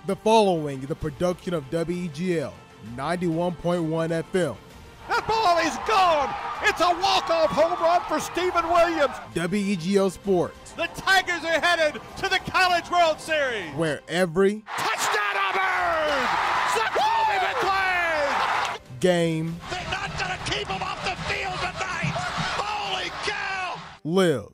The following is a production of WEGL 91.1 FM. That ball is gone. It's a walk-off home run for Stephen Williams. WEGL Sports, The Tigers are headed to the College World Series. where every Touchdown Auburn! Jacoby McClain! game They're not going to keep him off the field tonight. Holy cow! lives.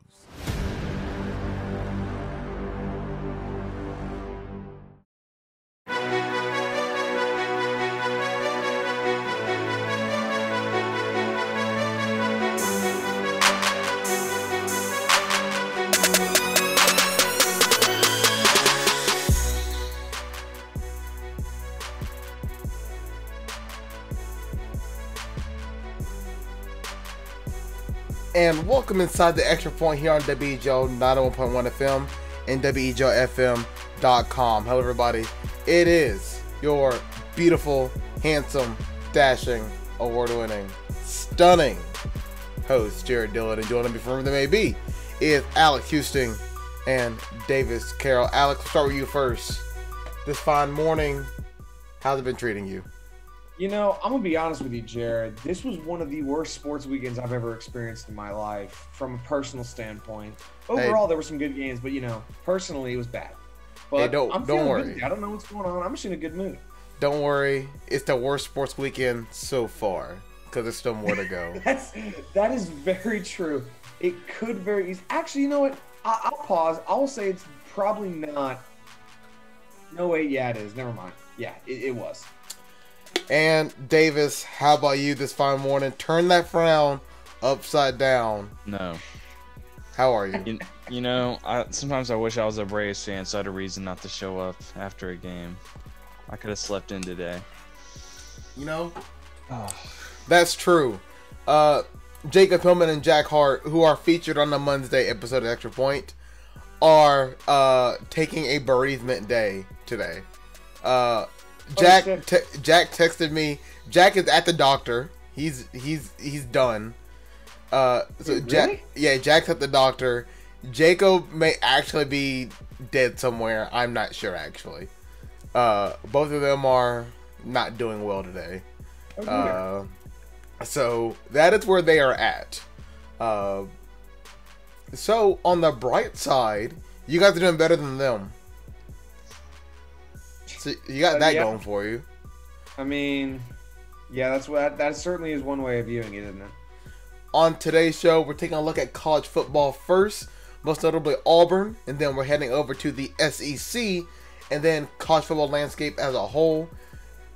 And welcome inside the Extra Point here on WEGL 91.1 FM and WEGLFM.com. Hello everybody, it is your beautiful, handsome, dashing, award-winning, stunning host, Jared Dillon, and joining me from wherever they may be is Alex Houston and Davis Carroll. Alex, we'll start with you first. This fine morning, how's it been treating you? You know, I'm going to be honest with you, Jared. This was one of the worst sports weekends I've ever experienced in my life from a personal standpoint. Overall, there were some good games, but, you know, personally, it was bad. But Hey, don't worry. Good. I don't know what's going on. I'm just in a good mood. Don't worry, it's the worst sports weekend so far, because there's still more to go. That is very true. It could very easily. Actually, you know what? I'll pause. I'll say it's probably not. No, wait, yeah, it is. Never mind. Yeah, it was. And Davis, how about you this fine morning? Turn that frown upside down. No. How are you? You know, sometimes I wish I was a Braves fan so I had a reason not to show up after a game. I could have slept in today. You know, that's true. Jacob Hillman and Jack Hart, who are featured on the Monday episode of Extra Point, are taking a bereavement day today. Jack texted me. Jack is at the doctor. He's done. Really? Jack's at the doctor. Jacob may actually be dead somewhere. I'm not sure actually. Both of them are not doing well today. So that is where they are at. So on the bright side, you guys are doing better than them. So you got that going for you. I mean, yeah, that certainly is one way of viewing it, isn't it? On today's show, we're taking a look at college football first, most notably Auburn, and then we're heading over to the SEC, and then college football landscape as a whole.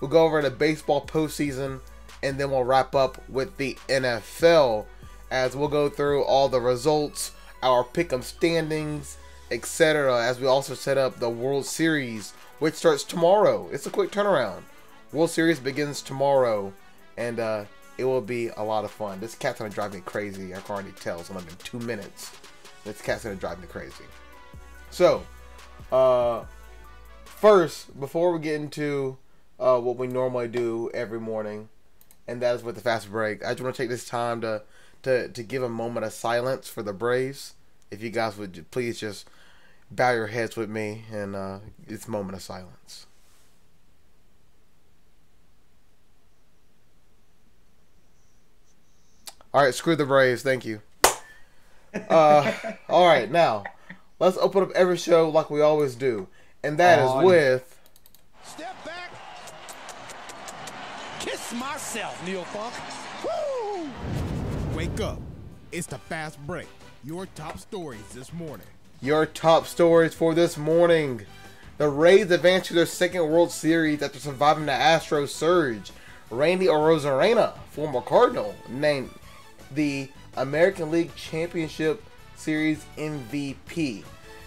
We'll go over the baseball postseason, and then we'll wrap up with the NFL, as we'll go through all the results, our pick'em standings, etc., as we also set up the World Series, which starts tomorrow. It's a quick turnaround. World Series begins tomorrow, and it will be a lot of fun. This cat's gonna drive me crazy. I can already tell. It's only been 2 minutes. This cat's gonna drive me crazy. So, first, before we get into what we normally do every morning, and that is with the fast break, I just want to take this time to give a moment of silence for the Braves. If you guys would please just bow your heads with me, and it's a moment of silence. Alright, screw the Braves, thank you. Alright, now, let's open up every show like we always do. And that is with... Step back. Kiss myself, Neil Funk. Woo! Wake up. It's the fast break. Your top stories this morning. Your top stories for this morning. The Rays advanced to their second World Series after surviving the Astros surge. Randy Arozarena, former Cardinal, named the American League Championship Series MVP.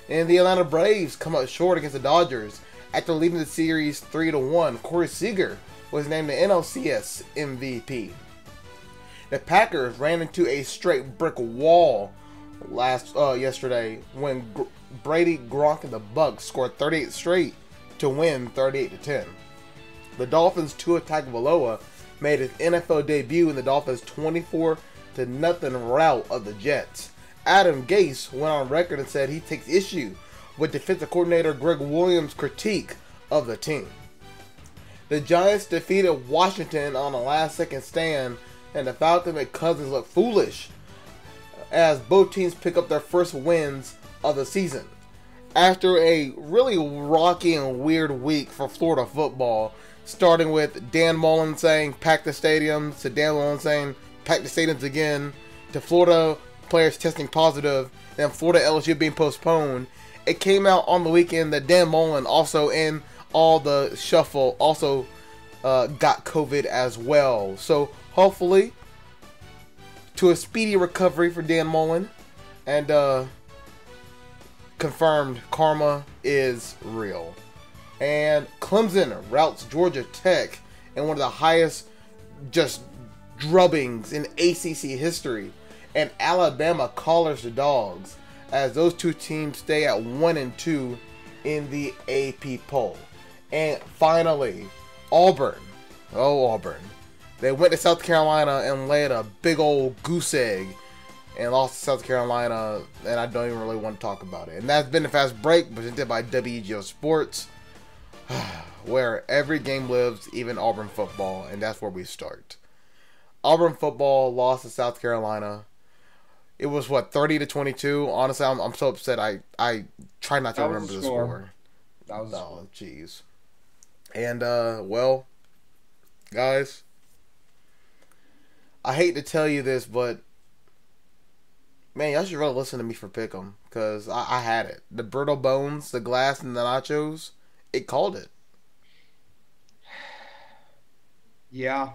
And the Atlanta Braves come up short against the Dodgers after leading the series 3-1. Corey Seager was named the NLCS MVP. The Packers ran into a straight brick wall yesterday when Brady, Gronk, and the Bucks scored 38 straight to win 38-10. The Dolphins' Tua Tagovailoa made his NFL debut in the Dolphins' 24-0 rout of the Jets. Adam Gase went on record and said he takes issue with defensive coordinator Greg Williams' critique of the team. The Giants defeated Washington on a last-second stand, and the Falcons made Cousins look foolish as both teams pick up their first wins of the season. After a really rocky and weird week for Florida football, starting with Dan Mullen saying pack the stadiums, to Dan Mullen saying pack the stadiums again, to Florida players testing positive, and Florida LSU being postponed, it came out on the weekend that Dan Mullen also in all the shuffle also got COVID as well. So hopefully to a speedy recovery for Dan Mullen, and confirmed karma is real. And Clemson routes Georgia Tech in one of the highest just drubbings in ACC history, and Alabama collars the Dogs as those two teams stay at 1-2 in the AP poll. And finally, Auburn. Oh, Auburn. They went to South Carolina and laid a big old goose egg and lost to South Carolina, and I don't even really want to talk about it. And that's been a fast break presented by WGO Sports, where every game lives, even Auburn football, and that's where we start. Auburn football lost to South Carolina. It was, 30-22? Honestly, I'm so upset. I try not to remember the score. That was oh, jeez. And, well, guys, I hate to tell you this, but man, y'all should really listen to me for Pick'em, because I had it. The brittle bones, the glass, and the nachos, it called it. Yeah.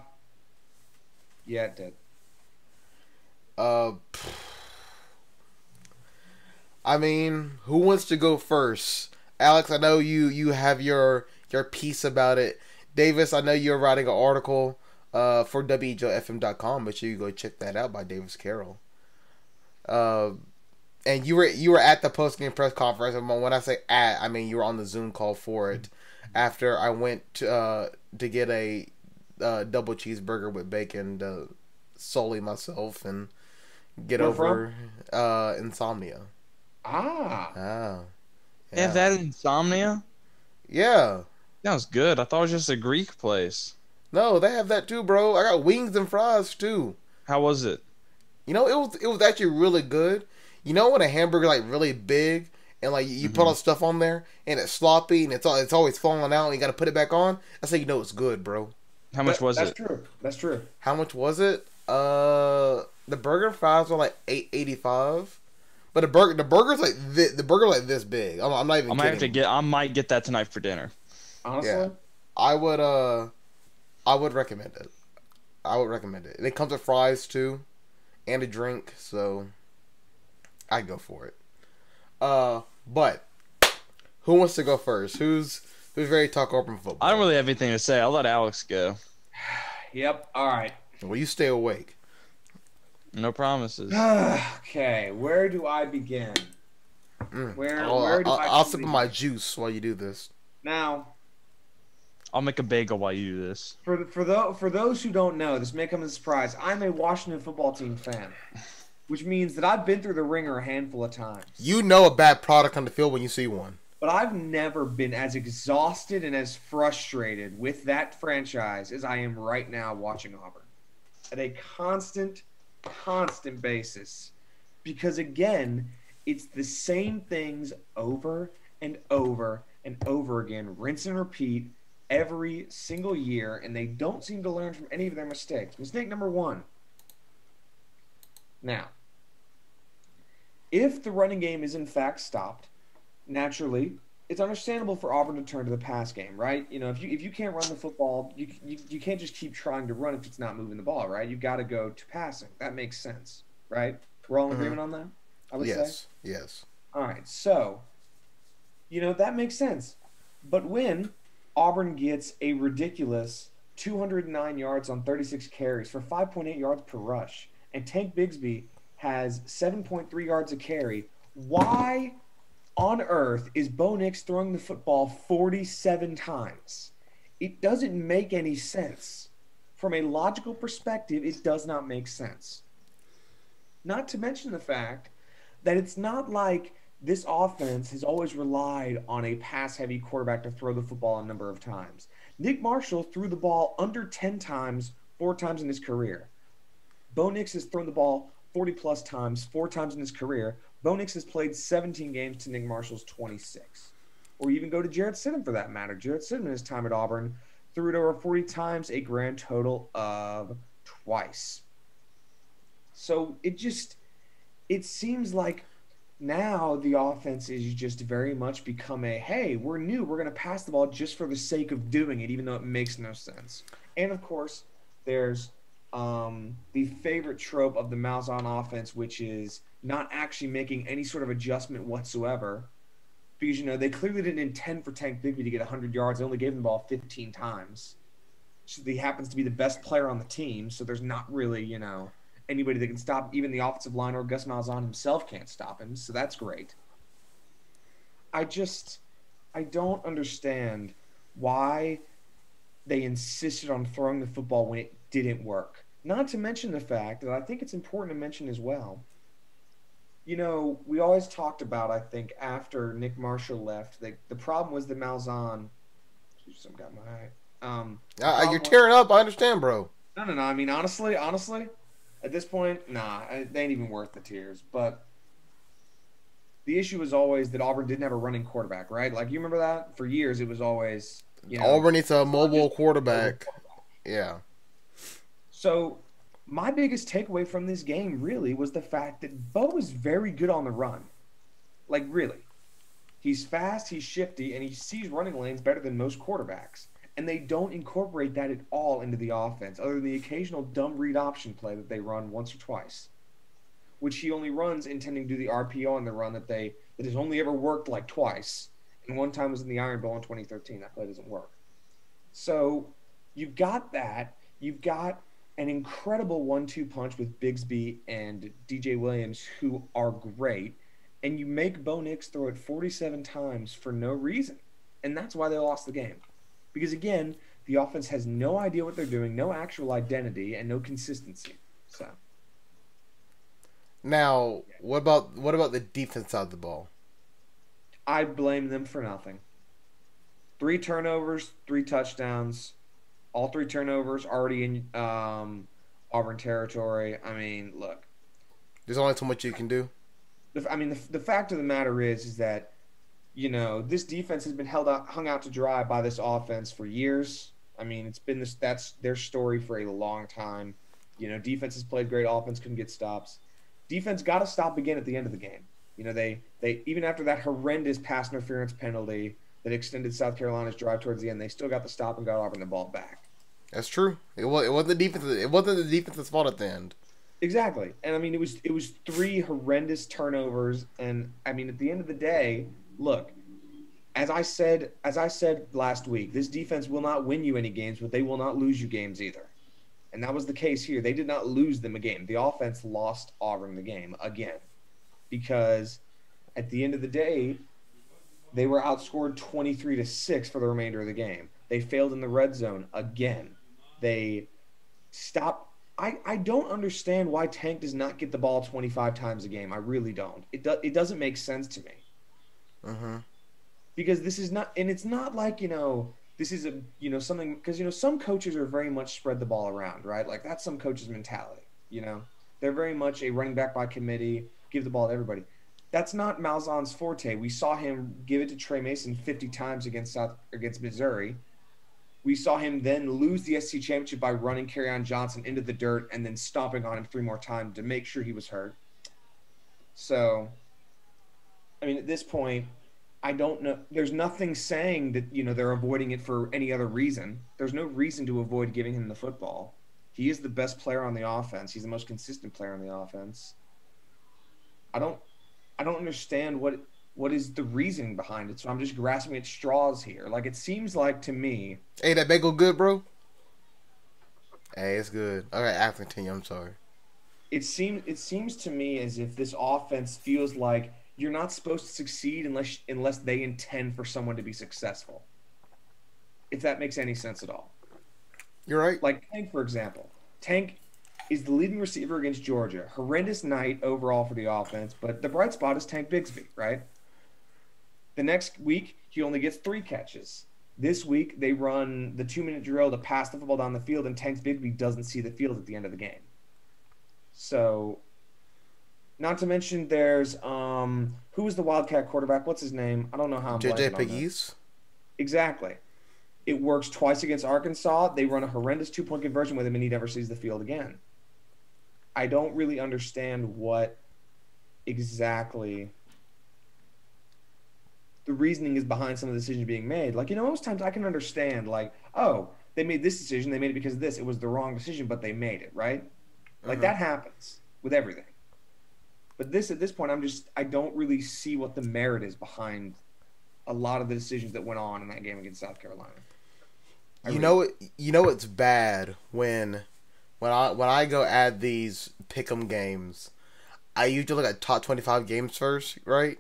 Yeah, it did. I mean, who wants to go first? Alex, I know you have your piece about it. Davis, I know you're writing an article for WJOFM.com. Make sure you go check that out by Davis Carroll. And you were at the post-game press conference. And when I say at, I mean you were on the Zoom call for it. After I went to get a double cheeseburger with bacon to sully myself and get over insomnia. Yeah. They have that insomnia? Yeah. That was good. I thought it was just a Greek place. No, they have that too, bro. I got wings and fries too. How was it? You know, it was actually really good. You know when a hamburger like really big and like you put all stuff on there and it's sloppy and it's always falling out and you got to put it back on? That's how you know it's good, bro. How much was it? That's true. That's true. How much was it? The burger and fries were like $8.85. But the burger's like this big. I'm not even kidding. I might get that tonight for dinner. Honestly, yeah. I would recommend it. I would recommend it. And it comes with fries too, and a drink, so I'd go for it. But who wants to go first? Who's ready to talk Auburn football? I don't really have anything to say. I'll let Alex go. Yep. All right. Well, you stay awake. No promises. Okay, where do I begin? Where do I'll sip my juice while you do this. Now, I'll make a bagel while you do this. For those who don't know, this may come as a surprise. I'm a Washington football team fan, which means that I've been through the ringer a handful of times. You know a bad product on the field when you see one. But I've never been as exhausted and as frustrated with that franchise as I am right now watching Auburn. At a constant basis. Because again, it's the same things over and over and over again, rinse and repeat every single year, and they don't seem to learn from any of their mistakes. Mistake number one. Now, if the running game is in fact stopped, naturally, it's understandable for Auburn to turn to the pass game, right? You know, if you can't run the football, you can't just keep trying to run if it's not moving the ball, right? You've got to go to passing. That makes sense, right? We're all in agreement on that, I would say? Yes. All right, so, that makes sense. But when Auburn gets a ridiculous 209 yards on 36 carries for 5.8 yards per rush, and Tank Bigsby has 7.3 yards a carry, why on earth is Bo Nix throwing the football 47 times? It doesn't make any sense. From a logical perspective, it does not make sense. Not to mention the fact that it's not like this offense has always relied on a pass-heavy quarterback to throw the football a number of times. Nick Marshall threw the ball under 10 times, 4 times in his career. Bo Nix has thrown the ball 40-plus times, 4 times in his career. Bo Nix has played 17 games to Nick Marshall's 26. Or even go to Jarrett Stidham for that matter. Jarrett Stidham in his time at Auburn threw it over 40 times, a grand total of twice. So it seems like now the offense is just very much become a, hey, we're new. We're going to pass the ball just for the sake of doing it, even though it makes no sense. And, of course, there's the favorite trope of the Malzahn offense, which is not actually making any sort of adjustment whatsoever. Because, they clearly didn't intend for Tank Bigsby to get 100 yards. They only gave him the ball 15 times. So he happens to be the best player on the team, so there's not really, anybody that can stop. Even the offensive line or Gus Malzahn himself can't stop him, so that's great. I don't understand why they insisted on throwing the football when it didn't work. Not to mention the fact that I think it's important to mention as well, we always talked about, I think, after Nick Marshall left, the problem was that Malzahn – some got my you're tearing up. I understand, bro. No. I mean, honestly, at this point, they ain't even worth the tears. But the issue was always that Auburn didn't have a running quarterback, right? Like, you remember that? For years, it was always, Auburn needs a mobile quarterback. Yeah. So my biggest takeaway from this game really was the fact that Bo is very good on the run. Like, really. He's fast, he's shifty, and he sees running lanes better than most quarterbacks. And they don't incorporate that at all into the offense, other than the occasional dumb read option play that they run once or twice, which he only runs intending to do the RPO on the run that has only ever worked like twice. And one time was in the Iron Bowl in 2013. That play doesn't work. So you've got that. You've got an incredible 1-2 punch with Bigsby and DJ Williams, who are great. And you make Bo Nix throw it 47 times for no reason. And that's why they lost the game. Because, again, the offense has no idea what they're doing, no actual identity, and no consistency. So, now, what about the defense side of the ball? I blame them for nothing. 3 turnovers, 3 touchdowns. All 3 turnovers already in Auburn territory. I mean, look. There's only so much you can do. The fact of the matter is that, this defense has been hung out to dry by this offense for years. I mean, it's been that's their story for a long time. Defense has played great, offense couldn't get stops. Defense got to stop again at the end of the game. They even after that horrendous pass interference penalty that extended South Carolina's drive towards the end, they still got the stop and got Auburn the ball back. That's true. It wasn't the defense. It wasn't the defense's fault at the end. Exactly, and I mean it was 3 horrendous turnovers, and I mean at the end of the day, look, as I said last week, this defense will not win you any games, but they will not lose you games either, and that was the case here. They did not lose them a game. The offense lost Auburn the game again, because at the end of the day, they were outscored 23-6 for the remainder of the game. They failed in the red zone again. They stopped. I don't understand why Tank does not get the ball 25 times a game. I really don't. It doesn't make sense to me. Mm-hmm. Because this is not, and it's not like, this is something, because, some coaches are very much spread the ball around, right? Like, that's some coaches' mentality, They're very much a running back by committee, give the ball to everybody. That's not Malzahn's forte. We saw him give it to Trey Mason 50 times against Missouri. We saw him then lose the SEC championship by running Kerryon Johnson into the dirt and then stomping on him 3 more times to make sure he was hurt. So, I mean, at this point, I don't know. There's nothing saying that, they're avoiding it for any other reason. There's no reason to avoid giving him the football. He is the best player on the offense. He's the most consistent player on the offense. I don't understand what is the reasoning behind it. So I'm just grasping at straws here. Like, it seems like to me. Hey, that bagel good, bro? Hey, it's good. All right, I continue. I'm sorry. It seems to me as if this offense feels like you're not supposed to succeed unless they intend for someone to be successful. If that makes any sense at all. You're right. Like Tank, for example. Tank is the leading receiver against Georgia. Horrendous night overall for the offense, but the bright spot is Tank Bigsby, right? The next week, he only gets 3 catches. This week, they run the 2-minute drill to pass the football down the field, and Tank Bigsby doesn't see the field at the end of the game. So, not to mention there's, who was the Wildcat quarterback? What's his name? I don't know how I'm JJ blanking on that. Pegues? Exactly. It works twice against Arkansas. They run a horrendous 2-point conversion with him, and he never sees the field again. I don't really understand what exactly the reasoning is behind some of the decisions being made. Like, most times I can understand, like, oh, they made this decision. They made it because of this. It was the wrong decision, but they made it, right? Like, that happens with everything. But at this point, I don't really see what the merit is behind a lot of the decisions that went on in that game against South Carolina. It's bad when I go add these pick'em games. I usually look at top 25 games first, right?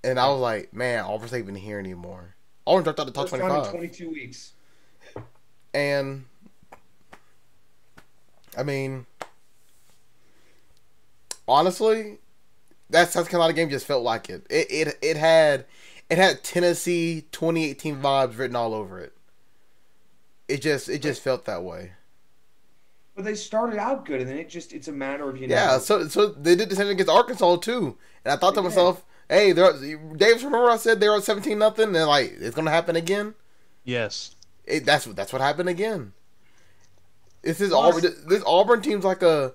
And I was like, man, Auburn's not even here anymore. Auburn dropped out the top 25. First time in 22 weeks. And I mean, honestly, that South Carolina game just felt like it. It had Tennessee 2018 vibes written all over it. It just felt that way. But they started out good, and then it's a matter of Yeah, so they did the same against Arkansas too, and I thought to myself, hey, Davis, remember I said they were 17-0, and like it's gonna happen again. Yes, that's what happened again. Auburn. This Auburn team's like a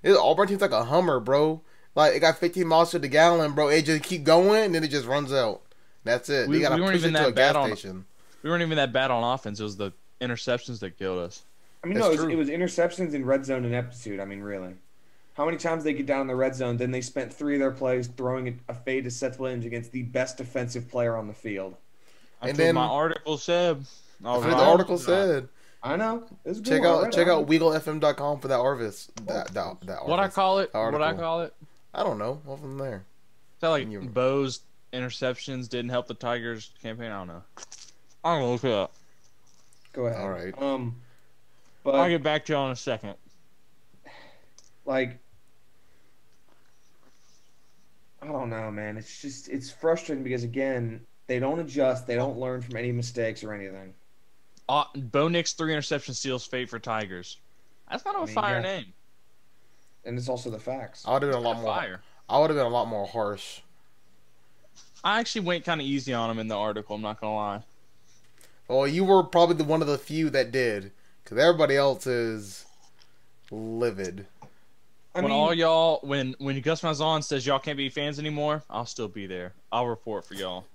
Hummer, bro. Like it got 15 miles to the gallon, bro. It just keep going, and then it just runs out. That's it. We weren't even that bad on. Station. We weren't even that bad on offense. It was the interceptions that killed us. I mean, it was interceptions in red zone ineptitude. I mean, really. How many times they get down in the red zone, then they spent 3 of their plays throwing a fade to Seth Williams against the best defensive player on the field. That's what my article said. That's what the article said. I know. Check out WeagleFM.com for that Arvis. That Arvis. What I call it? Article. What I call it? I don't know. What from there? Is that like Bo's interceptions didn't help the Tigers campaign? I don't know. I'm gonna look it up. Go ahead. All right. But I'll get back to you in a second. Like, I don't know, man. It's frustrating because, again, they don't adjust. They don't learn from any mistakes or anything. Bo Nix 3 interception steals fate for Tigers. That's kind of a fire name. And it's also the facts. I would have been a lot more. Fire. I would have been a lot more harsh. I actually went kind of easy on him in the article. I'm not gonna lie. Well, you were probably one of the few that did, because everybody else is livid. When Gus Malzahn says y'all can't be fans anymore, I'll still be there. I'll report for y'all.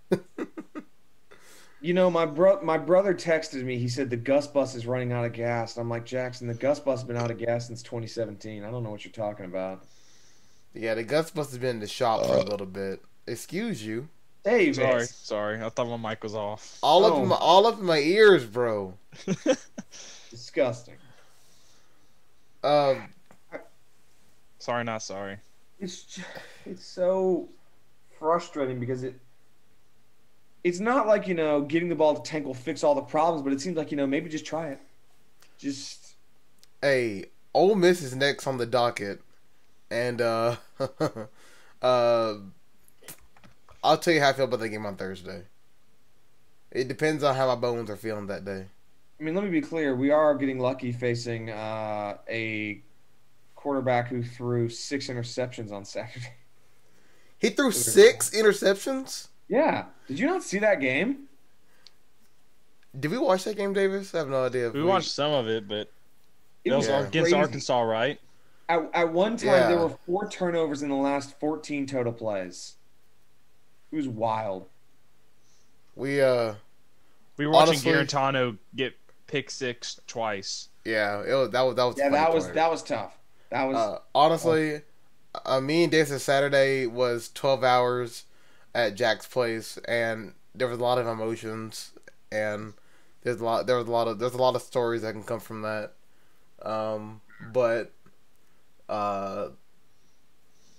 My brother texted me. He said the Gus bus is running out of gas. And I'm like, Jackson, the Gus bus has been out of gas since 2017. I don't know what you're talking about. Yeah, the Gus bus has been in the shop for a little bit. Excuse you. Hey, Sorry. I thought my mic was off. All up in my ears, bro. Disgusting. Sorry, not sorry. It's so frustrating because it's not like, getting the ball to Tank will fix all the problems, but it seems like, maybe just try it. Hey, Ole Miss is next on the docket, and I'll tell you how I feel about that game on Thursday. It depends on how my bones are feeling that day. I mean, let me be clear. We are getting lucky facing a quarterback who threw 6 interceptions on Saturday. He threw 6 interceptions? Yeah. Did you not see that game? Did we watch that game, Davis? I have no idea. We watched some of it, but it was against crazy. Arkansas, right? At one time, there were 4 turnovers in the last 14 total plays. It was wild. We were watching Garantano get pick 6 twice. Yeah, that was. Yeah, that was tough. That was honestly. Me and Davis Saturday was 12 hours at Jack's place, and there was a lot of emotions, and there's a lot of stories that can come from that. But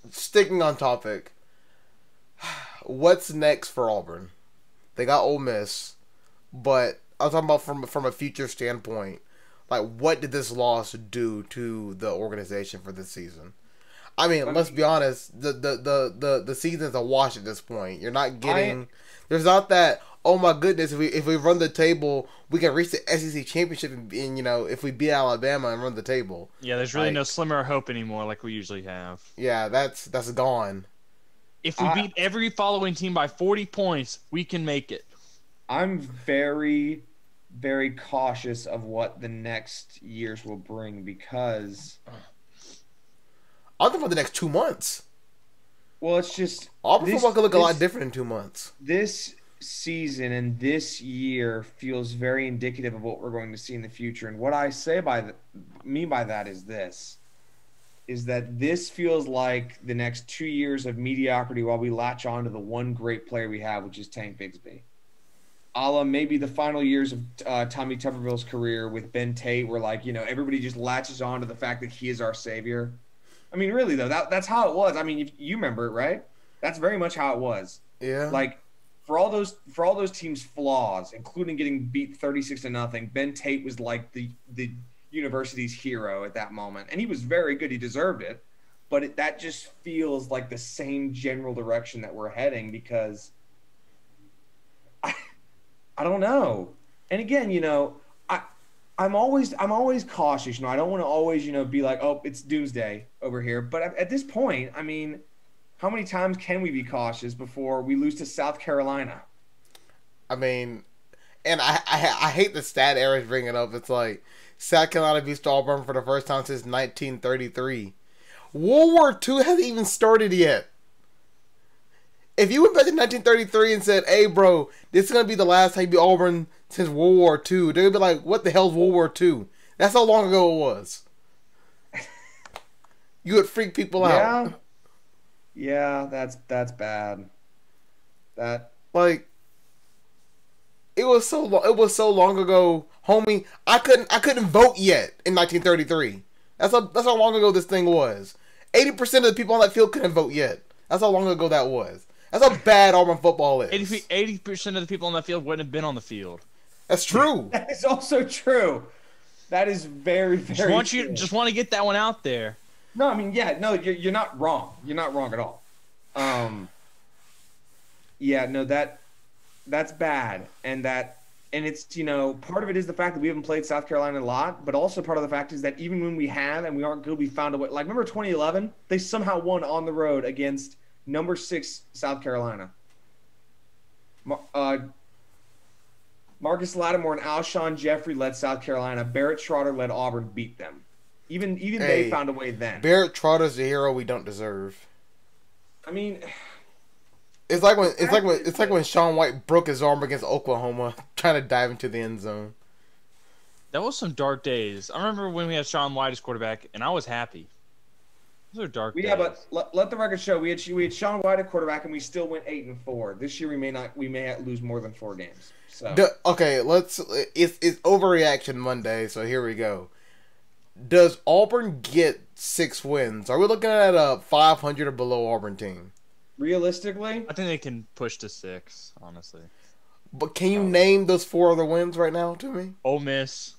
sticking on topic, what's next for Auburn? They got Ole Miss, but I'm talking about from a future standpoint. like, what did this loss do to the organization for this season? I mean, let's be honest. The season's a wash at this point. You're not getting. There's not that. Oh my goodness! If we run the table, we can reach the SEC championship, and if we beat Alabama and run the table. Yeah, there's really no slimmer of hope anymore, like we usually have. Yeah, that's gone. If we beat every following team by 40 points, we can make it. I'm very, very cautious of what the next years will bring because I'm talking about the next 2 months. Well, it's just Auburn football could look a lot different in 2 months. This season and this year feels very indicative of what we're going to see in the future. And what I say mean by that is that this feels like the next 2 years of mediocrity while we latch on to the one great player we have, which is Tank Bigsby. A la maybe the final years of Tommy Tuberville's career with Ben Tate, where everybody just latches on to the fact that he is our savior. I mean, really though, that's how it was. I mean, you remember it, right? That's very much how it was. Yeah. Like for all those teams' flaws, including getting beat 36-0, Ben Tate was like the university's hero at that moment, and he was very good. He deserved it, but that just feels like the same general direction that we're heading because I don't know. And again, I'm always cautious. I don't want to always, be like, oh, it's doomsday over here. But at this point, I mean, how many times can we be cautious before we lose to South Carolina? I mean, and I hate the stat Eric's bringing up. It's like South Carolina beats Auburn for the first time since 1933. World War II hasn't even started yet. If you went back to 1933 and said, hey, bro, this is going to be the last time you beat Auburn since World War II, they'd be like, what the hell's World War II? That's how long ago it was. You would freak people out. Yeah, that's bad. It was so long ago, homie. I couldn't vote yet in 1933. That's how long ago this thing was. 80% of the people on that field couldn't vote yet. That's how long ago that was. That's how bad Auburn football is. 80% of the people on that field wouldn't have been on the field. That's true. That is also true. That is very, very true. Just want to get that one out there. No, I mean, yeah, no, you're not wrong. You're not wrong at all. Yeah, no, that's bad, and it's part of it is the fact that we haven't played South Carolina a lot, but also part of the fact is that even when we have and we aren't good, we found a way. Like remember 2011, they somehow won on the road against number 6 South Carolina. Marcus Lattimore and Alshon Jeffrey led South Carolina. Barrett Trotter led Auburn, beat them. Even they found a way then. Barrett Trotter's the hero we don't deserve. I mean, it's like when Shaun White broke his arm against Oklahoma trying to dive into the end zone. That was some dark days. I remember when we had Shaun White as quarterback, and I was happy. Those are dark days. Yeah, but let the record show we had Shaun White at quarterback, and we still went 8-4. This year we may lose more than 4 games. So okay, it's overreaction Monday, so here we go. Does Auburn get 6 wins? Are we looking at a 500 or below Auburn team? Realistically, I think they can push to 6, honestly. But can you name those 4 other wins right now to me? Ole Miss.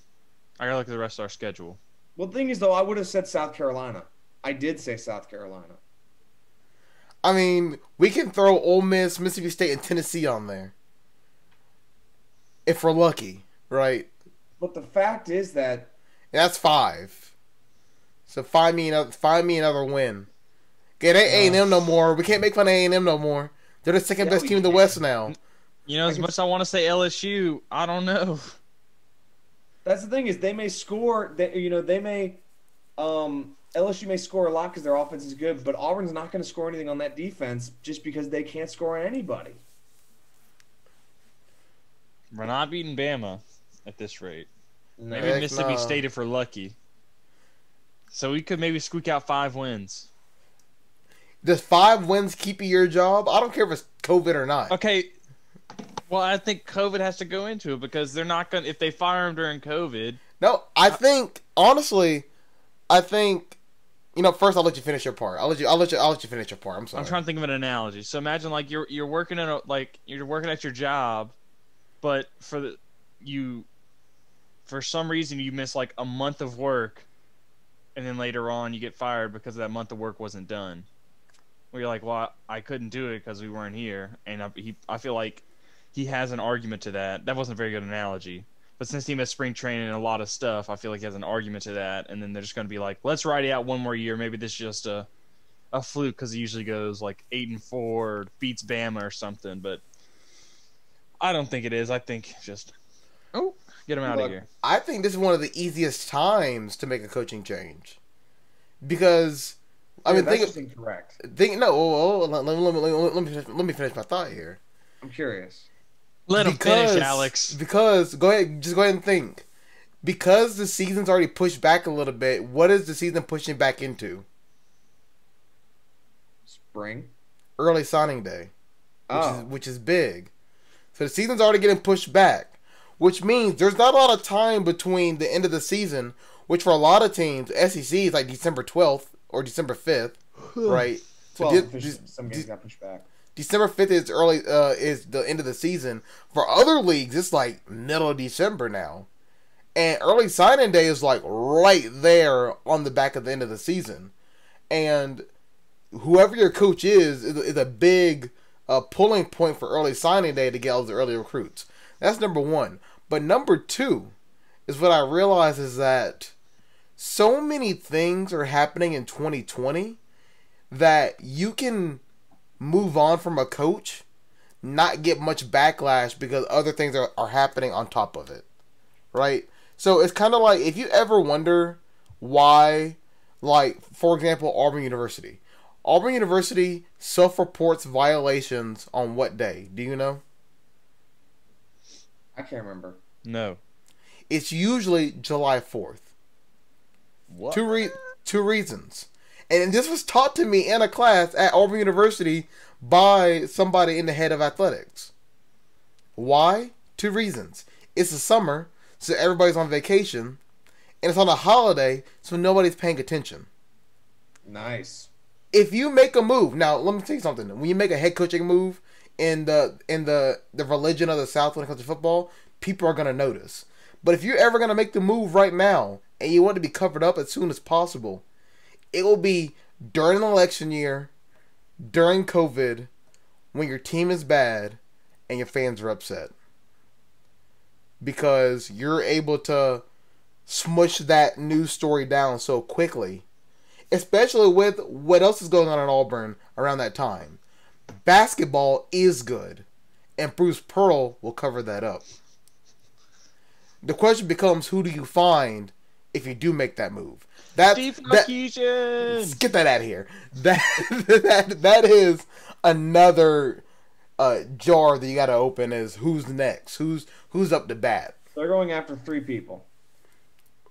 I gotta look at the rest of our schedule. Well, the thing is, though, I would have said South Carolina. I did say South Carolina. I mean, we can throw Ole Miss, Mississippi State, and Tennessee on there. If we're lucky, right? But the fact is that... That's 5. So find me another win. Get A&M no more. We can't make fun of A&M no more. They're the second best team in the West now. As much as I want to say LSU, I don't know. That's the thing is they may score. They may. LSU may score a lot because their offense is good, but Auburn's not going to score anything on that defense just because they can't score on anybody. We're not beating Bama at this rate. No. Maybe Mississippi State if we're lucky. So we could maybe squeak out 5 wins. Does 5 wins keep you your job? I don't care if it's COVID or not. Okay. Well, I think COVID has to go into it because they're not going to... If they fire him during COVID... No, I think... Honestly, first I'll let you finish your part. I'll let you finish your part. I'm sorry. I'm trying to think of an analogy. So imagine like you're working you're working at your job, but for some reason you miss like a month of work, and then later on you get fired because that month of work wasn't done. Where you're like, well, I couldn't do it because we weren't here, and I feel like he has an argument to that. That wasn't a very good analogy. But since he missed spring training and a lot of stuff, I feel like he has an argument to that. And then they're just going to be like, let's ride it out one more year. Maybe this is just a fluke because he usually goes like 8-4 or beats Bama or something. But I don't think it is. I think just, get him out of here. I think this is one of the easiest times to make a coaching change. Because, that's just incorrect. Let me finish my thought here. I'm curious. Let him finish, Alex. Because, go ahead and think. Because the season's already pushed back a little bit, what is the season pushing back into? Spring? Early signing day. Which is big. So the season's already getting pushed back. Which means there's not a lot of time between the end of the season, which for a lot of teams, SEC is like December 12th or December 5th, right? So some games got pushed back. December 5th is the end of the season. For other leagues, it's like middle of December now. And early signing day is like right there on the back of the end of the season. And whoever your coach is a big pulling point for early signing day to get all the early recruits. That's number one. But number two is what I realize is that so many things are happening in 2020 that you can move on from a coach, not get much backlash because other things are happening on top of it, right? So it's kind of like, if you ever wonder why, like, for example, Auburn University self-reports violations on what day? Do you know? I can't remember. No. It's usually July 4th. What? Two reasons. And this was taught to me in a class at Auburn University by somebody in the head of athletics. Why? Two reasons. It's the summer, so everybody's on vacation, and it's on a holiday, so nobody's paying attention. Nice. If you make a move, now let me tell you something. When you make a head coaching move in the religion of the South when it comes to football, people are gonna notice. But if you're ever gonna make the move right now and you want to be covered up as soon as possible, it will be during an election year, during COVID, when your team is bad and your fans are upset. Because you're able to smush that news story down so quickly. Especially with what else is going on in Auburn around that time. Basketball is good. And Bruce Pearl will cover that up. The question becomes, who do you find if you do make that move? Steve Sarkisian! Get that out of here. That is another jar that you got to open. Is who's next? Who's up to bat? They're going after 3 people.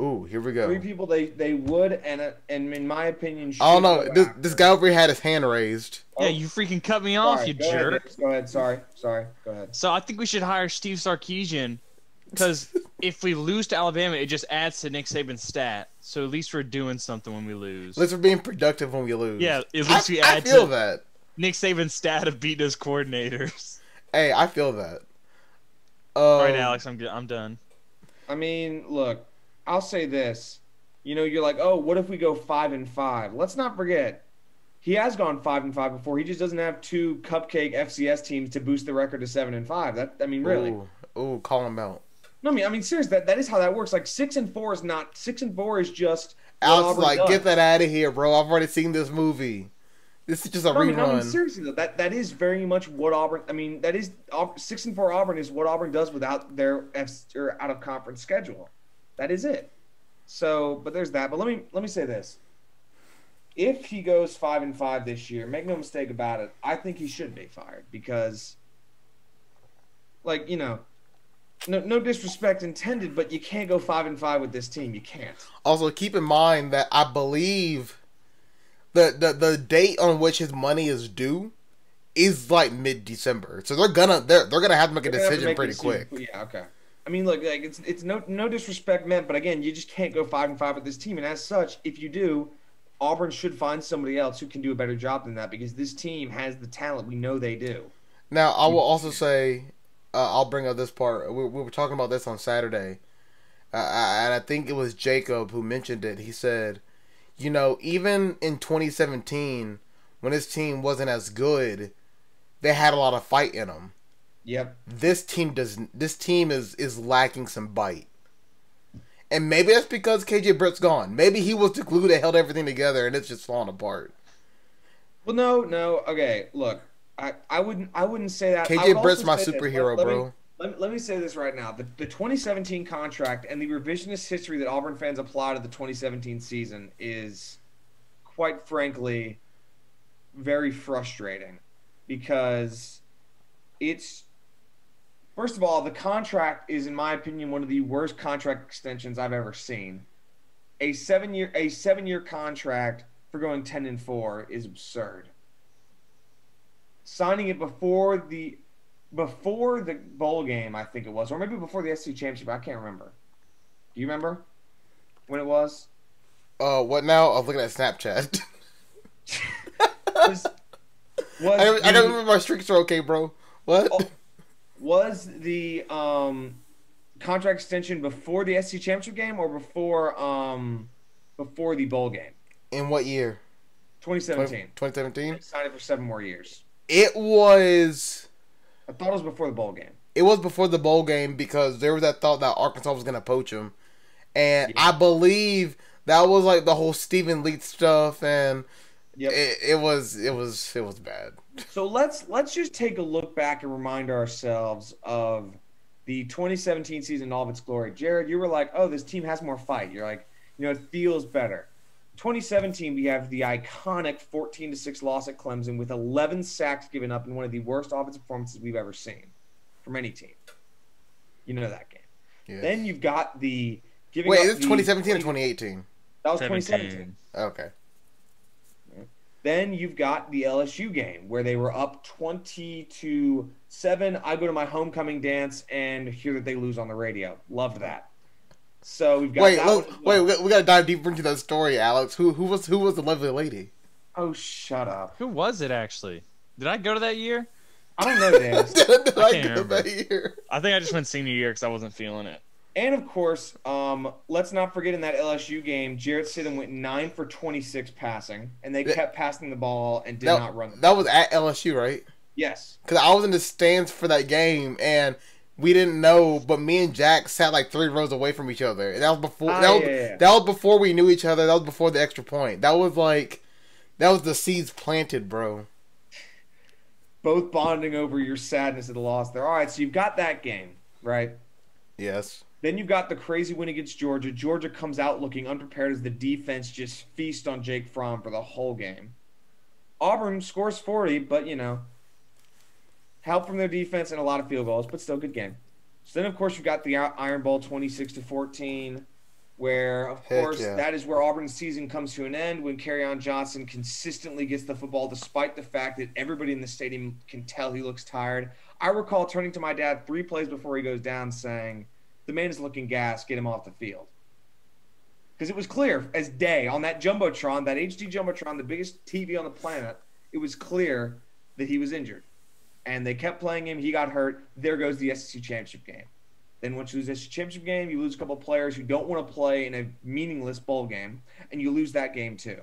Ooh, here we go. 3 people they would and in my opinion should. I don't know. This guy over here had his hand raised. Yeah, you freaking cut me off, Sorry, you go jerk. Ahead, go ahead. Sorry. Go ahead. So I think we should hire Steve Sarkisian, because if we lose to Alabama, it just adds to Nick Saban's stat. So at least we're doing something when we lose. At least we're being productive when we lose. Yeah, at least we add feel to that. Nick Saban's stat of beating his coordinators. Hey, I feel that. All right, Alex, I'm done. I mean, look, I'll say this. You know, you're like, oh, what if we go 5-5? Let's not forget, he has gone 5-5 before. He just doesn't have 2 cupcake FCS teams to boost the record to 7-5. Really. Ooh, call him out. No, I mean, seriously, that is how that works. Like 6-4 is not 6-4 is just. Alex is like, get that out of here, bro. I've already seen this movie. This is just a rerun. I mean, seriously though, that is very much what Auburn. I mean, that is 6-4 Auburn is what Auburn does without their out of conference schedule. That is it. So, but there's that. But let me say this: if he goes 5-5 this year, make no mistake about it, I think he should be fired because, like, you know, no disrespect intended, but you can't go 5-5 with this team. You can't. Also, keep in mind that I believe the date on which his money is due is like mid-December, so they're gonna have to make a decision pretty quick. Yeah, okay. I mean, look, like it's no disrespect meant, but again, you just can't go 5-5 with this team, and as such, if you do, Auburn should find somebody else who can do a better job than that because this team has the talent. We know they do. Now, I will also say, I'll bring up this part. We were talking about this on Saturday. And I think it was Jacob who mentioned it. He said, even in 2017, when his team wasn't as good, they had a lot of fight in them. Yep. This team is lacking some bite. And maybe that's because KJ Britt's gone. Maybe he was the glue that held everything together, and it's just falling apart. Well, no. Okay, look, I wouldn't say that. KJ Britt's my superhero, bro. Let me say this right now. The 2017 contract and the revisionist history that Auburn fans apply to the 2017 season is, quite frankly, very frustrating because it's, first of all, the contract is, in my opinion, one of the worst contract extensions I've ever seen. A seven-year contract for going 10-4 is absurd. Signing it before the bowl game, I think it was, or maybe before the SEC championship. I can't remember. Do you remember when it was? What now? I was looking at Snapchat. I don't remember. My streaks are okay, bro. What? Was the contract extension before the SEC championship game or before the bowl game? In what year? 2017. 2017? Signed it for 7 more years. It was... I thought it was before the bowl game. It was before the bowl game because there was that thought that Arkansas was going to poach him. And yeah. I believe that was like the whole Stephen Leach stuff, and it was bad. So let's just take a look back and remind ourselves of the 2017 season in all of its glory. Jared, you were like, oh, this team has more fight. You're like, it feels better. 2017, we have the iconic 14-6 loss at Clemson with 11 sacks given up in one of the worst offensive performances we've ever seen from any team. You know that game. Yes. Then you've got the giving up. Wait, is it 2017 or 2018? That was 2017. Okay. Then you've got the LSU game where they were up 20-7. I go to my homecoming dance and hear that they lose on the radio. Loved that. So we've got we got to dive deeper into that story, Alex. Who was the lovely lady? Oh, shut up. Who was it actually? Did I go to that year? I don't know, Dan. I can't remember. That year? I think I just went senior year because I wasn't feeling it. And of course, let's not forget in that LSU game, Jarrett Stidham went 9 for 26 passing, and they kept passing the ball and did not run. That was at LSU, right? Yes. Because I was in the stands for that game, and we didn't know, but me and Jack sat like 3 rows away from each other. And that was before. That was before we knew each other. That was before the extra point. That was the seeds planted, bro. Both bonding over your sadness of the loss there. All right, so you've got that game, right? Yes. Then you've got the crazy win against Georgia. Georgia comes out looking unprepared as the defense just feast on Jake Fromm for the whole game. Auburn scores 40, but, help from their defense and a lot of field goals, but still good game. So then, of course, you've got the Iron Bowl 26-14, where, of course, that is where Auburn's season comes to an end when Kerryon Johnson consistently gets the football despite the fact that everybody in the stadium can tell he looks tired. I recall turning to my dad 3 plays before he goes down saying, the man is looking gassed, get him off the field. Because it was clear as day on that Jumbotron, that HD Jumbotron, the biggest TV on the planet, it was clear that he was injured. And they kept playing him. He got hurt. There goes the SEC championship game. Then once you lose the SEC championship game, you lose a couple of players who don't want to play in a meaningless bowl game, and you lose that game too.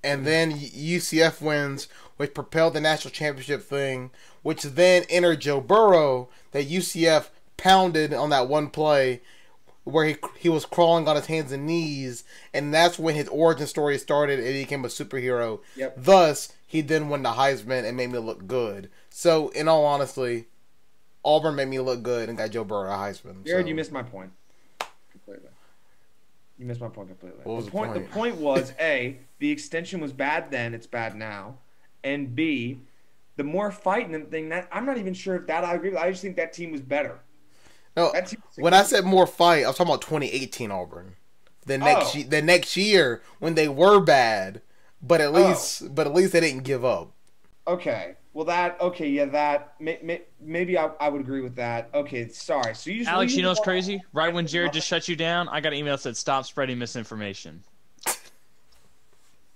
And then UCF wins, which propelled the national championship thing, which then entered Joe Burrow, that UCF pounded on that one play where he was crawling on his hands and knees, and that's when his origin story started and he became a superhero. Yep. Thus, he then won the Heisman and made me look good. So, in all honesty, Auburn made me look good and got Joe Burrow a Heisman. Jared, you missed my point completely. You missed my point completely. What was the point? The point was, A, the extension was bad then, it's bad now. And B, the more fighting thing, that I'm not even sure if that I agree with. I just think that team was better. No, when I said more fight, I was talking about 2018 Auburn. The next year when they were bad, but at least they didn't give up. Okay. Well, maybe I would agree with that. Okay, sorry. So Alex, you know what's crazy? Right when Jared just shut you down, I got an email that said, "Stop spreading misinformation."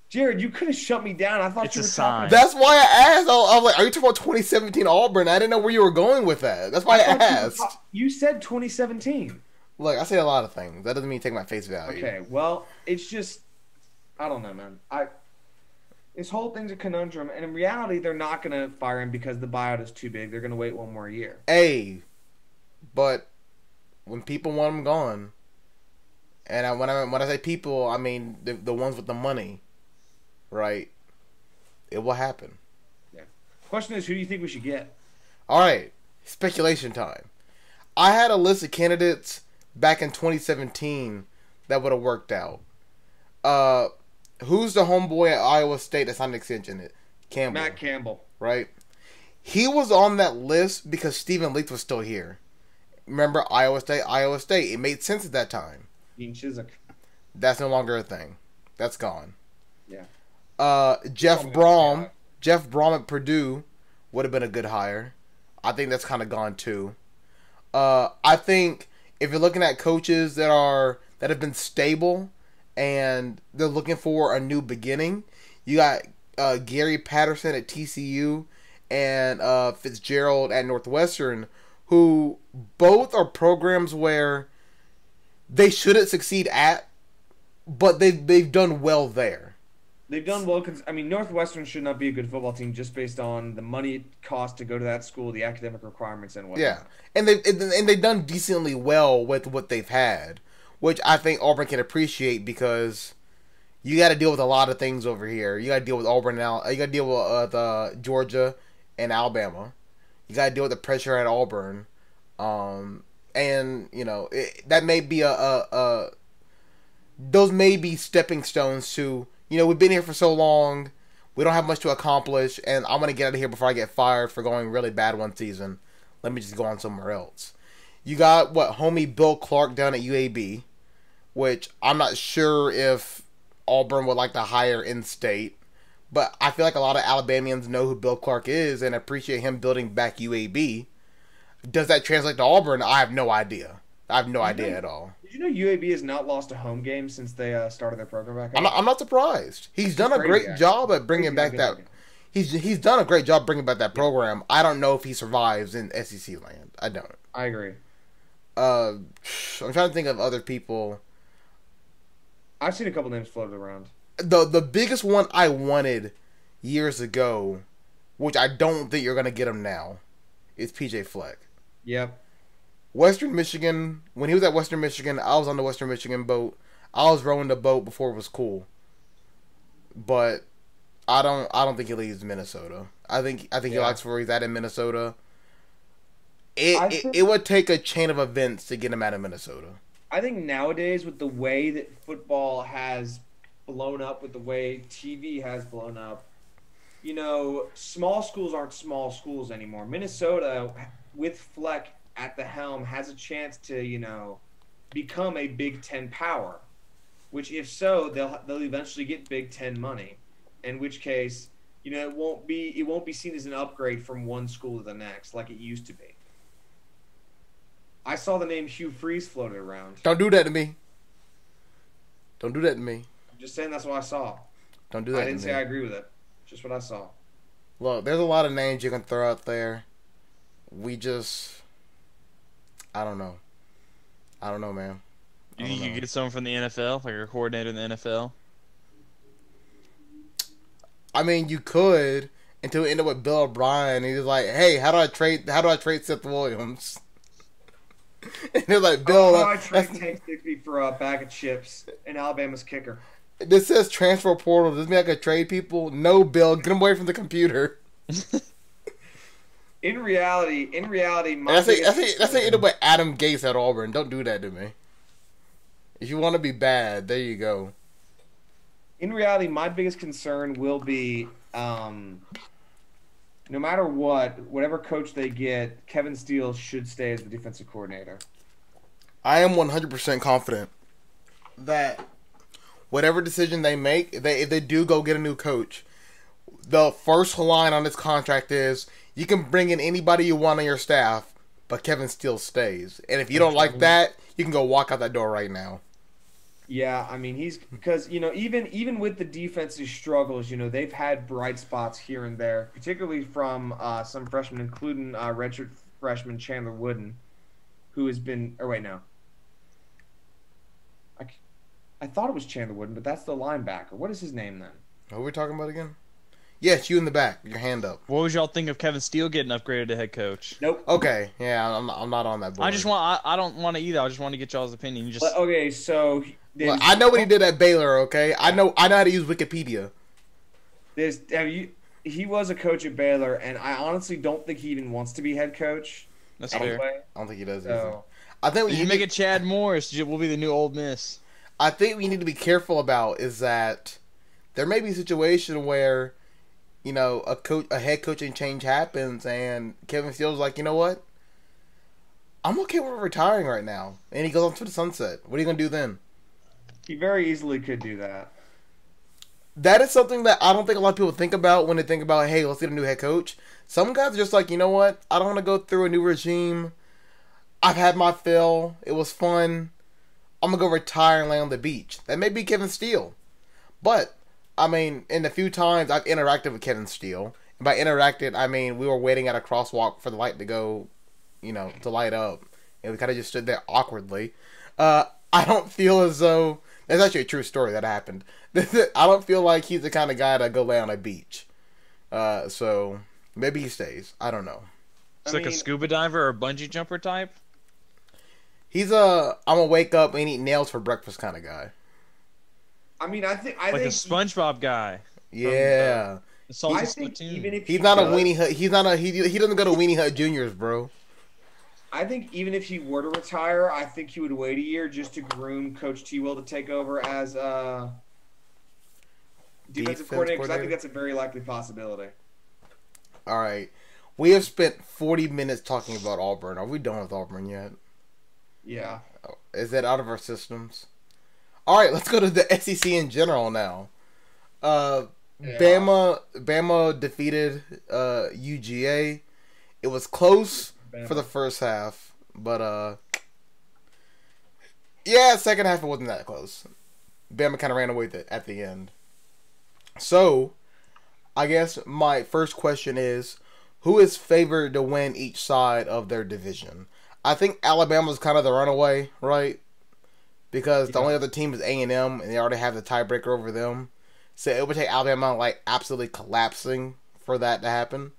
Jared, you could have shut me down. I thought you were talking. That's why I asked. I was like, "Are you talking about 2017 Auburn?" I didn't know where you were going with that. That's why I asked. You said 2017. Look, I say a lot of things. That doesn't mean take my face value. Okay, well, it's just I don't know, man. This whole thing's a conundrum, and in reality, they're not going to fire him because the buyout is too big. They're going to wait one more year. Hey, but when people want him gone, and when I say people, I mean the ones with the money, right? It will happen. Yeah. Question is, who do you think we should get? All right, speculation time. I had a list of candidates back in 2017 that would have worked out. Who's the homeboy at Iowa State that signed an extension? Campbell. Matt Campbell. Right? He was on that list because Stephen Leach was still here. Remember, Iowa State. It made sense at that time. Dean Chiswick. That's no longer a thing. That's gone. Yeah. Jeff Brom at Purdue would have been a good hire. I think that's kind of gone too. I think if you're looking at coaches that have been stable and they're looking for a new beginning, you got Gary Patterson at TCU and Fitzgerald at Northwestern, who both are programs where they shouldn't succeed at, but they've done well there. They've done well because, I mean, Northwestern should not be a good football team just based on the money it costs to go to that school, the academic requirements, and whatnot. Yeah, and they've done decently well with what they've had, which I think Auburn can appreciate because you got to deal with a lot of things over here. You got to deal with Auburn now. You got to deal with Georgia and Alabama. You got to deal with the pressure at Auburn, and you know that may be those may be stepping stones to. You know, we've been here for so long, we don't have much to accomplish, and I'm going to get out of here before I get fired for going really bad one season. Let me just go on somewhere else. You got, homie Bill Clark down at UAB, which I'm not sure if Auburn would like to hire in-state, but I feel like a lot of Alabamians know who Bill Clark is and appreciate him building back UAB. Does that translate to Auburn? I have no idea. I have no idea at all. Did you know UAB has not lost a home game since they started their program back up? I'm not surprised. He's done a great job at bringing back that. He's done a great job bringing back that program. I don't know if he survives in SEC land. I don't. I agree. I'm trying to think of other people. I've seen a couple names floated around. The biggest one I wanted years ago, which I don't think you're gonna get him now, is PJ Fleck. Yep. Western Michigan, when he was at Western Michigan, I was on the Western Michigan boat. I was rowing the boat before it was cool. But I don't think he leaves Minnesota. I think he likes where he's at in Minnesota. It would take a chain of events to get him out of Minnesota. I think nowadays with the way that football has blown up, with the way TV has blown up, you know, small schools aren't small schools anymore. Minnesota, with Fleck at the helm, has a chance to, you know, become a Big Ten power. Which, if so, they'll eventually get Big Ten money. In which case, you know, it won't be seen as an upgrade from one school to the next like it used to be. I saw the name Hugh Freeze floated around. Don't do that to me. Don't do that to me. I'm just saying that's what I saw. Don't do that to me. I didn't say I agree with it. Just what I saw. Look, there's a lot of names you can throw out there. I don't know. I don't know, man. You think you could get someone from the NFL, like a coordinator in the NFL? I mean, you could until we end up with Bill O'Brien. And he's like, "Hey, how do I trade Seth Williams?" And they're like, "Bill, how do I trade Tank Digby for a bag of chips and Alabama's kicker?" This says transfer portal. Does this mean I could trade people? No, Bill, get him away from the computer. In reality, that's end up with Adam Gase at Auburn. Don't do that to me. If you want to be bad, there you go. In reality, my biggest concern will be, no matter whatever coach they get, Kevin Steele should stay as the defensive coordinator. I am 100% confident that whatever decision they make, if they do go get a new coach, the first line on this contract is, you can bring in anybody you want on your staff, but Kevin Steele stays. And if you don't like that, you can go walk out that door right now. Yeah, I mean, because, you know, even with the defensive struggles, you know, they've had bright spots here and there, particularly from some freshmen, including redshirt freshman Chandler Wooden, who has been, or wait, no. I thought it was Chandler Wooden, but that's the linebacker. What is his name then? Who are we talking about again? Yes, you in the back. Your hand up. What was y'all think of Kevin Steele getting upgraded to head coach? Nope. Okay, yeah, I'm not on that board. I don't want to either. I just want to get y'all's opinion. You just Okay, so Look, I know what he did at Baylor. Okay, I know how to use Wikipedia. He was a coach at Baylor, and I honestly don't think he even wants to be head coach. that's Anyway. fair. I don't think he does. So- Either. I think You make it Chad Morris. We'll be the new Old Miss. I think we need to be careful about is that there may be a situation where, you know, a head coaching change happens and Kevin Steele's like, you know what? I'm okay with retiring right now. And he goes on to the sunset. What are you going to do then? He very easily could do that. That is something that I don't think a lot of people think about when they think about, hey, let's get a new head coach. Some guys are just like, you know what? I don't want to go through a new regime. I've had my fill. It was fun. I'm going to go retire and lay on the beach. That may be Kevin Steele. But, I mean, in the few times I've interacted with Kevin Steele, and by interacted, I mean we were waiting at a crosswalk for the light to go, you know, to light up. And we kind of just stood there awkwardly. I don't feel as though... That's actually a true story that happened. I don't feel like he's the kind of guy to go lay on a beach. So, maybe he stays. I don't know. It's like a scuba diver or a bungee jumper type. He's I'm gonna wake up and eat nails for breakfast kind of guy. I mean, I think Like a SpongeBob guy. Yeah. The Salty I think Splatoon. even if He's not a Weenie Hut. He's not a he doesn't go to Weenie Hut Juniors, bro. I think even if he were to retire, I think he would wait a year just to groom Coach T. Will to take over as defensive coordinator, because I think that's a very likely possibility. All right. We have spent 40 minutes talking about Auburn. Are we done with Auburn yet? Yeah. Is that out of our systems? All right, let's go to the SEC in general now. Bama defeated UGA. It was close for the first half, but yeah, second half it wasn't that close. Bama kind of ran away with it at the end. So, I guess my first question is, who is favored to win each side of their division? I think Alabama's kind of the runaway, right? Because the only other team is A&M, and they already have the tiebreaker over them. So it would take Alabama like absolutely collapsing for that to happen.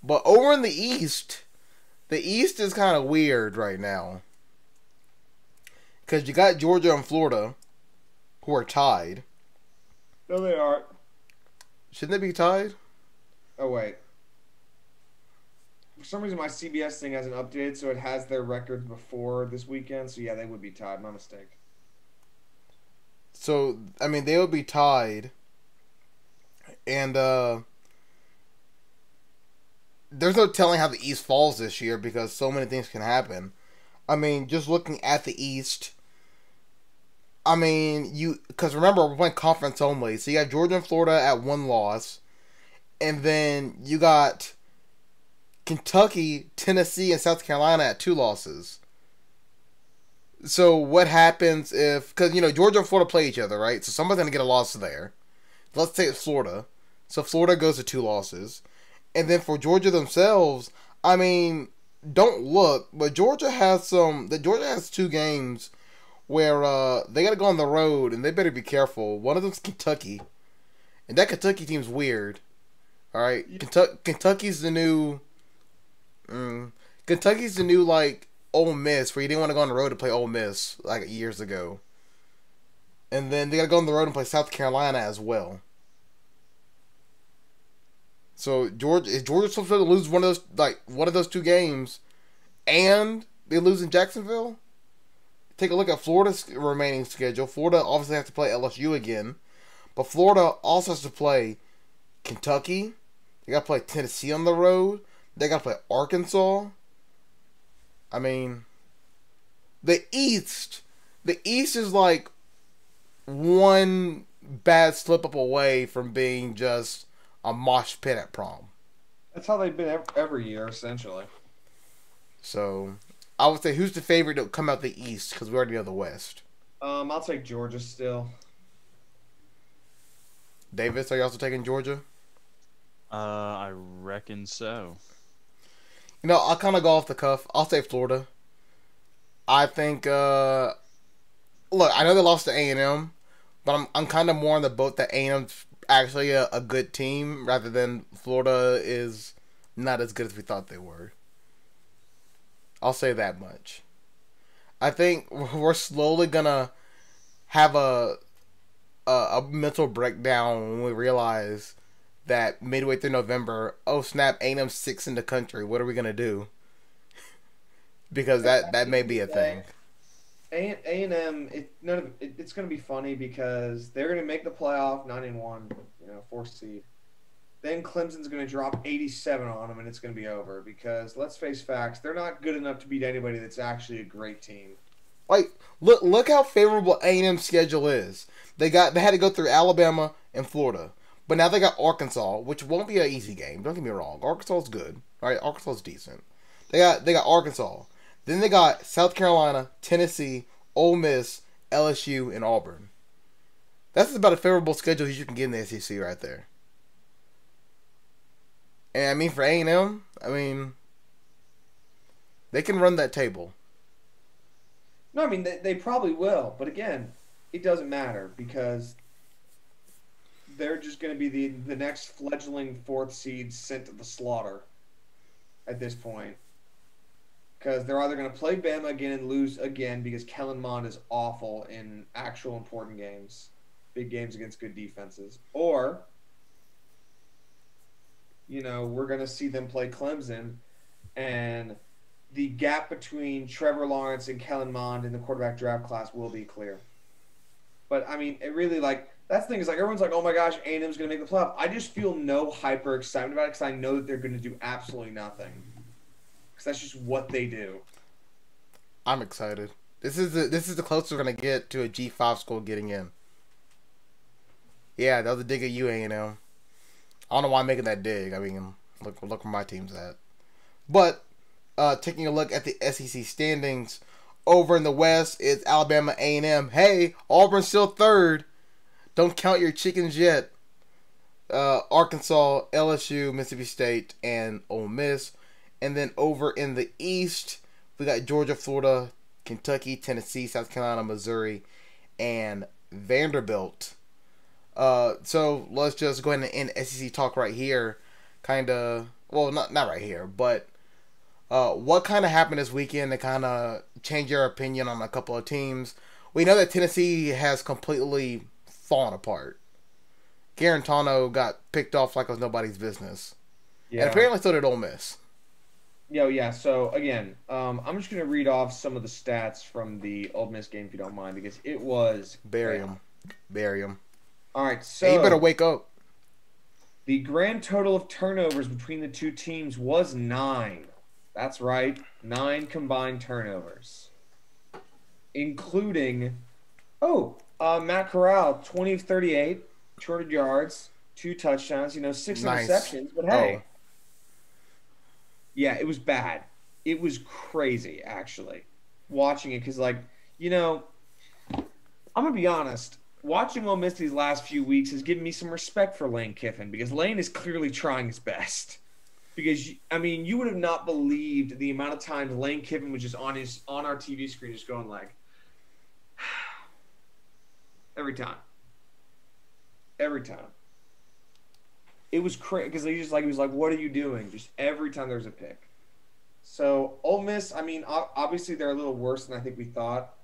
But over in the East is kind of weird right now. Because you got Georgia and Florida, who are tied. No, they aren't. Shouldn't they be tied? Oh, wait. For some reason, my CBS thing hasn't updated, so it has their records before this weekend. So, yeah, they would be tied. My mistake. So, I mean, they would be tied. And, there's no telling how the East falls this year because so many things can happen. I mean, just looking at the East, I mean, because remember, we're playing conference only. So you have Georgia and Florida at 1 loss. And then you got Kentucky, Tennessee, and South Carolina at 2 losses. So what happens if, because, you know, Georgia and Florida play each other, right? So somebody's going to get a loss there. Let's say it's Florida. So Florida goes to 2 losses. And then for Georgia themselves, I mean, don't look, but Georgia has 2 games where they got to go on the road, and they better be careful. One of them's Kentucky. And that Kentucky team's weird. All right? Kentucky's the new, like, Ole Miss, where you didn't want to go on the road to play Ole Miss, like, years ago. And then they got to go on the road and play South Carolina as well. So is Georgia supposed to lose one of those 2 games, and they lose in Jacksonville? Take a look at Florida's remaining schedule. Florida obviously has to play LSU again, but Florida also has to play Kentucky. They got to play Tennessee on the road. They got to play Arkansas. I mean, the East is like one bad slip up away from being just a mosh pit at prom. That's how they've been every year, essentially. So, I would say, who's the favorite to come out the East? Because we already know the West. I'll take Georgia still. Davis, are you also taking Georgia? I reckon so. You know, I'll kind of go off the cuff. I'll say Florida. I think look, I know they lost to A&M, but I'm kind of more on the boat that A&M's actually a good team rather than Florida is not as good as we thought they were. I'll say that much. I think we're slowly gonna have a mental breakdown when we realize that midway through November, oh snap, A&M's 6th in the country. What are we gonna do? Because that may be a thing. A&M, it's going to be funny because they're going to make the playoff 9-1, 4th seed. Then Clemson's going to drop 87 on them, and it's going to be over. Because let's face facts, they're not good enough to beat anybody that's actually a great team. Like, look how favorable A&M's schedule is. They had to go through Alabama and Florida, but now they got Arkansas, which won't be an easy game. Don't get me wrong, Arkansas is good. All right, Arkansas is decent. They got Arkansas. Then they got South Carolina, Tennessee, Ole Miss, LSU, and Auburn. That's about a favorable schedule you can get in the SEC right there. And I mean, for A&M, I mean, they can run that table. No, I mean, they probably will. But again, it doesn't matter because they're just going to be the next fledgling 4th seed sent to the slaughter at this point. Because they're either going to play Bama again and lose again because Kellen Mond is awful in actual important games, big games against good defenses. Or, we're going to see them play Clemson, and the gap between Trevor Lawrence and Kellen Mond in the quarterback draft class will be clear. But, I mean, it really, that's the thing is, everyone's like, oh my gosh, A&M's going to make the playoff. I just feel no hyper excitement about it because I know that they're going to do absolutely nothing. That's just what they do. I'm excited. This is the closest we're gonna get to a G5 school getting in. Yeah, that was a dig at you, A&M. I don't know why I'm making that dig. I mean, look where my team's at. But taking a look at the SEC standings, over in the West, it's Alabama, A&M. Hey, Auburn's still 3rd. Don't count your chickens yet. Arkansas, LSU, Mississippi State, and Ole Miss. And then over in the East, we got Georgia, Florida, Kentucky, Tennessee, South Carolina, Missouri, and Vanderbilt. So let's just go ahead and end SEC talk right here. Well, not right here, but what kind of happened this weekend to kind of change your opinion on a couple of teams? We know that Tennessee has completely fallen apart. Garantano got picked off like it was nobody's business. Yeah. And apparently so did Ole Miss. Yeah. So, again, I'm just going to read off some of the stats from the Ole Miss game, if you don't mind, because it was... Bury him. All right, so... Hey, you better wake up. The grand total of turnovers between the two teams was 9. That's right, 9 combined turnovers. Including... Matt Corral, 20 of 38, 200 yards, 2 touchdowns, 6 interceptions, but hey... Yeah, it was bad. It was crazy, actually, watching it. Because, I'm going to be honest. Watching Ole Miss these last few weeks has given me some respect for Lane Kiffin. Because Lane is clearly trying his best. Because, you would have not believed the amount of times Lane Kiffin was just on our TV screen just going every time. Every time. It was crazy because he was like, "What are you doing?" Just every time there's a pick. So Ole Miss, obviously they're a little worse than I think we thought.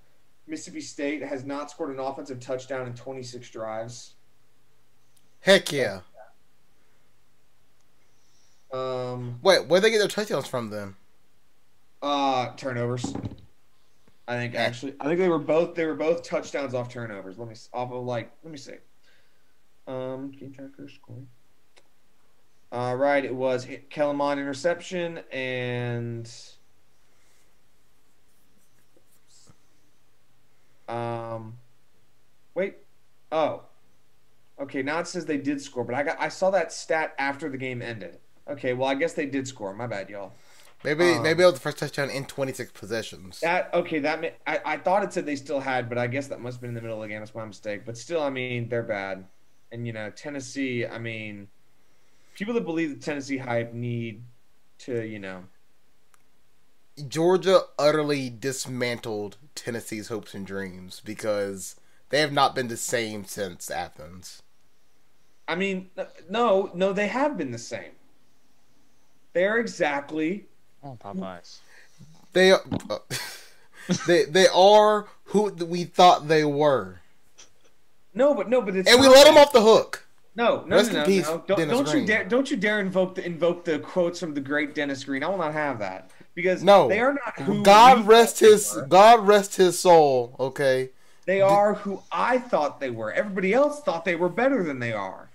Mississippi State has not scored an offensive touchdown in 26 drives. Heck yeah. Wait, where'd they get their touchdowns from then? Turnovers. I think they were both touchdowns off turnovers. Let me see. Game tracker scoring. Right, it was Kellen Mond interception and okay, now it says they did score, but I saw that stat after the game ended. Okay, well I guess they did score. My bad, y'all. Maybe it was the first touchdown in 26 possessions. I thought it said they still had, but I guess that must have been in the middle of the game. That's my mistake. But still, they're bad, and Tennessee. People that believe the Tennessee hype need to, Georgia utterly dismantled Tennessee's hopes and dreams because they have not been the same since Athens. I mean, no, they have been the same. They're exactly. Oh, Popeyes. They are who we thought they were. No, but it's. And we let them off the hook. No. Peace, Don't you dare invoke the quotes from the great Dennis Green. I will not have that because no, they are not who God rest his soul. Okay, they are who I thought they were. Everybody else thought they were better than they are.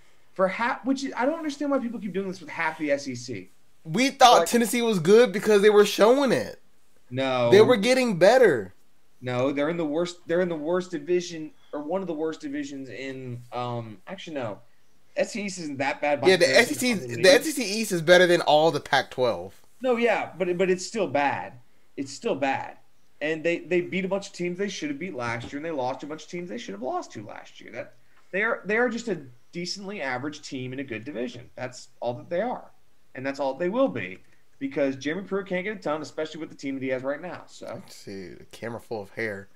Which I don't understand why people keep doing this with half the SEC. We thought Tennessee was good because they were showing it. No, they were getting better. No, they're in the worst. They're in the worst division, or one of the worst divisions in. Actually, no. SEC East isn't that bad. Yeah, the SEC East is better than all the Pac-12. No, yeah, but it's still bad. It's still bad, and they beat a bunch of teams they should have beat last year, and they lost a bunch of teams they should have lost to last year. That they are just a decently average team in a good division. That's all that they are, and that's all they will be, because Jeremy Pruitt can't get it done, especially with the team that he has right now. So let's see, the camera full of hair.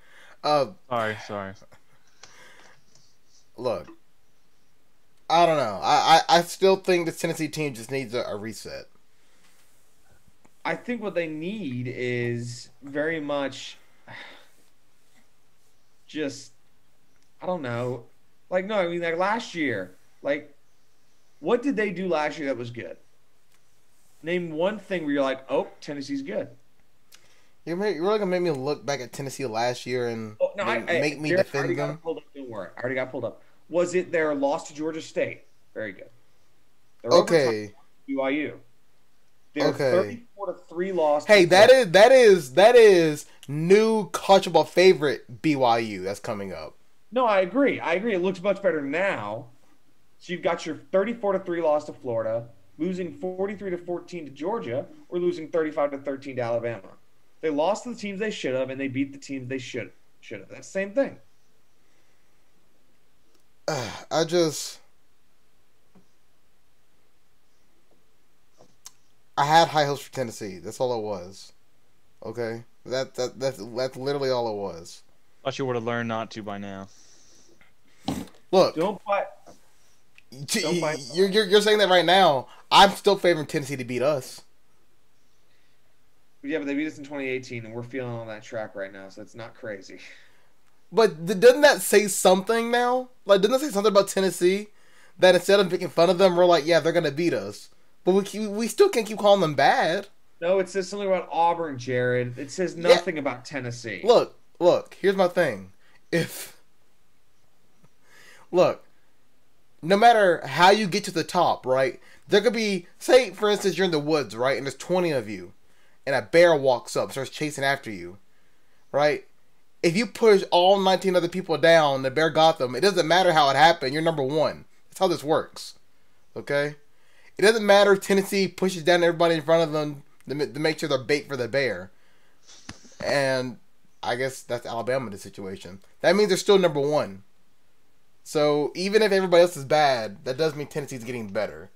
Sorry. Look. I don't know. I still think the Tennessee team just needs a reset. I think what they need is very much just, I don't know. Like last year, what did they do last year that was good? Name one thing where you're like, oh, Tennessee's good. You're really going to make me look back at Tennessee last year and make me defend them? Don't worry. I already got pulled up. Was it their loss to Georgia State? Very good. Okay. BYU. Their 34-3 loss. Hey, that is new college football favorite BYU that's coming up. No, I agree. It looks much better now. So you've got your 34-3 loss to Florida, losing 43-14 to Georgia, or losing 35-13 to Alabama. They lost to the teams they should have, and they beat the teams they should have. That's the same thing. I had high hopes for Tennessee. That's all it was. Okay, that's literally all it was. Thought you would have learned not to by now. Look, don't fight. You're saying that right now. I'm still favoring Tennessee to beat us. Yeah, but they beat us in 2018, and we're feeling on that track right now, so it's not crazy. But doesn't that say something now? Doesn't that say something about Tennessee? That instead of making fun of them, we're like, yeah, they're going to beat us. But we still can't keep calling them bad. No, it says something about Auburn, Jared. It says nothing about Tennessee. Look, here's my thing. No matter how you get to the top, right? There could be, say, for instance, you're in the woods, right? And there's 20 of you. And a bear walks up, starts chasing after you, right? If you push all 19 other people down, the bear got them. It doesn't matter how it happened. You're number one. That's how this works. Okay? It doesn't matter if Tennessee pushes down everybody in front of them to make sure they're bait for the bear. And I guess that's Alabama in this situation. That means they're still number one. So even if everybody else is bad, that does mean Tennessee's getting better.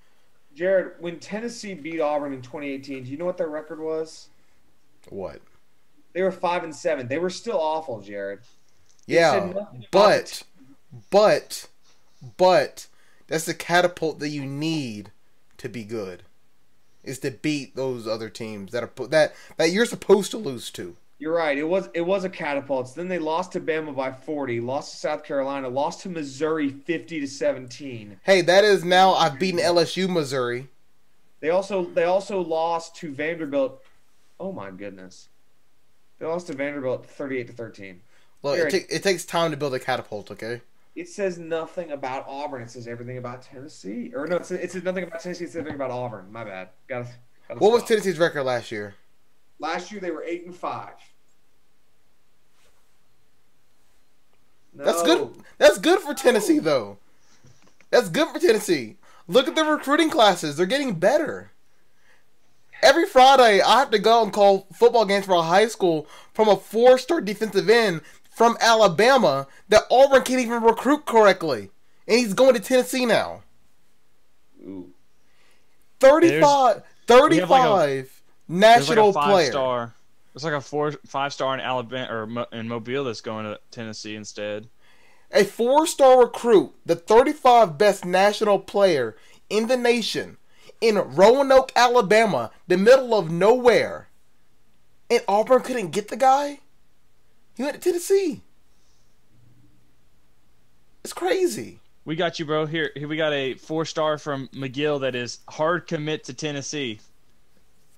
Jared, when Tennessee beat Auburn in 2018, do you know what their record was? What? They were 5-7. They were still awful, Jared. Yeah, but that's the catapult that you need to be good. Is to beat those other teams that you're supposed to lose to. You're right. It was a catapult. Then they lost to Bama by 40, lost to South Carolina, lost to Missouri 50-17. Hey, that is now I've beaten LSU, Missouri. They also lost to Vanderbilt. Oh my goodness. They lost to Vanderbilt 38-13. Look, it takes time to build a catapult, okay? It says nothing about Auburn. It says everything about Tennessee. Or no, it says nothing about Tennessee. It says everything about Auburn. My bad. What was Tennessee's record last year? Last year they were 8-5. No. That's good. That's good for Tennessee, though. That's good for Tennessee. Look at the recruiting classes. They're getting better. Every Friday, I have to go and call football games for a high school from a 4-star defensive end from Alabama that Auburn can't even recruit correctly. And he's going to Tennessee now. Ooh. 35 national player. It's like a 4-5-star in Alabama or in Mobile that's going to Tennessee instead. A 4-star recruit, the 35th best national player in the nation, in Roanoke, Alabama, the middle of nowhere. And Auburn couldn't get the guy? He went to Tennessee. It's crazy. We got you, bro. Here we got a 4-star from McGill that is hard commit to Tennessee.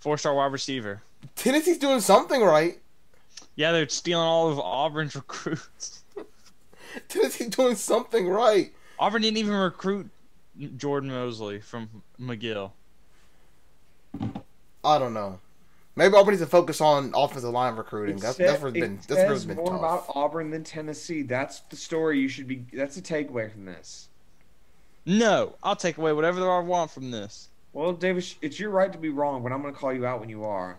4-star wide receiver. Tennessee's doing something right. Yeah, they're stealing all of Auburn's recruits. Tennessee's doing something right. Auburn didn't even recruit Jordan Mosley from McGill. I don't know. Maybe Auburn needs to focus on offensive line recruiting. That's where it's been more tough. about Auburn than Tennessee. That's the story you should be. That's the takeaway from this. No, I'll take away whatever I want from this. Well, Davis, it's your right to be wrong, but I'm going to call you out when you are.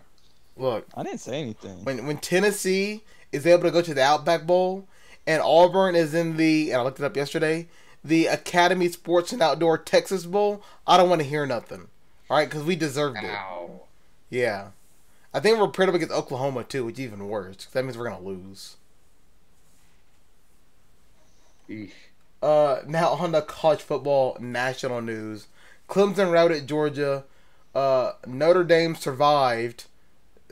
Look, I didn't say anything. when Tennessee is able to go to the Outback Bowl and Auburn is in and I looked it up yesterday, the Academy Sports and Outdoor Texas Bowl, I don't want to hear nothing. All right, because we deserved it. Ow. Yeah. I think we're paired up against Oklahoma, too, which is even worse. 'Cause that means we're going to lose. Eesh. Now on the college football national news. Clemson routed Georgia. Notre Dame survived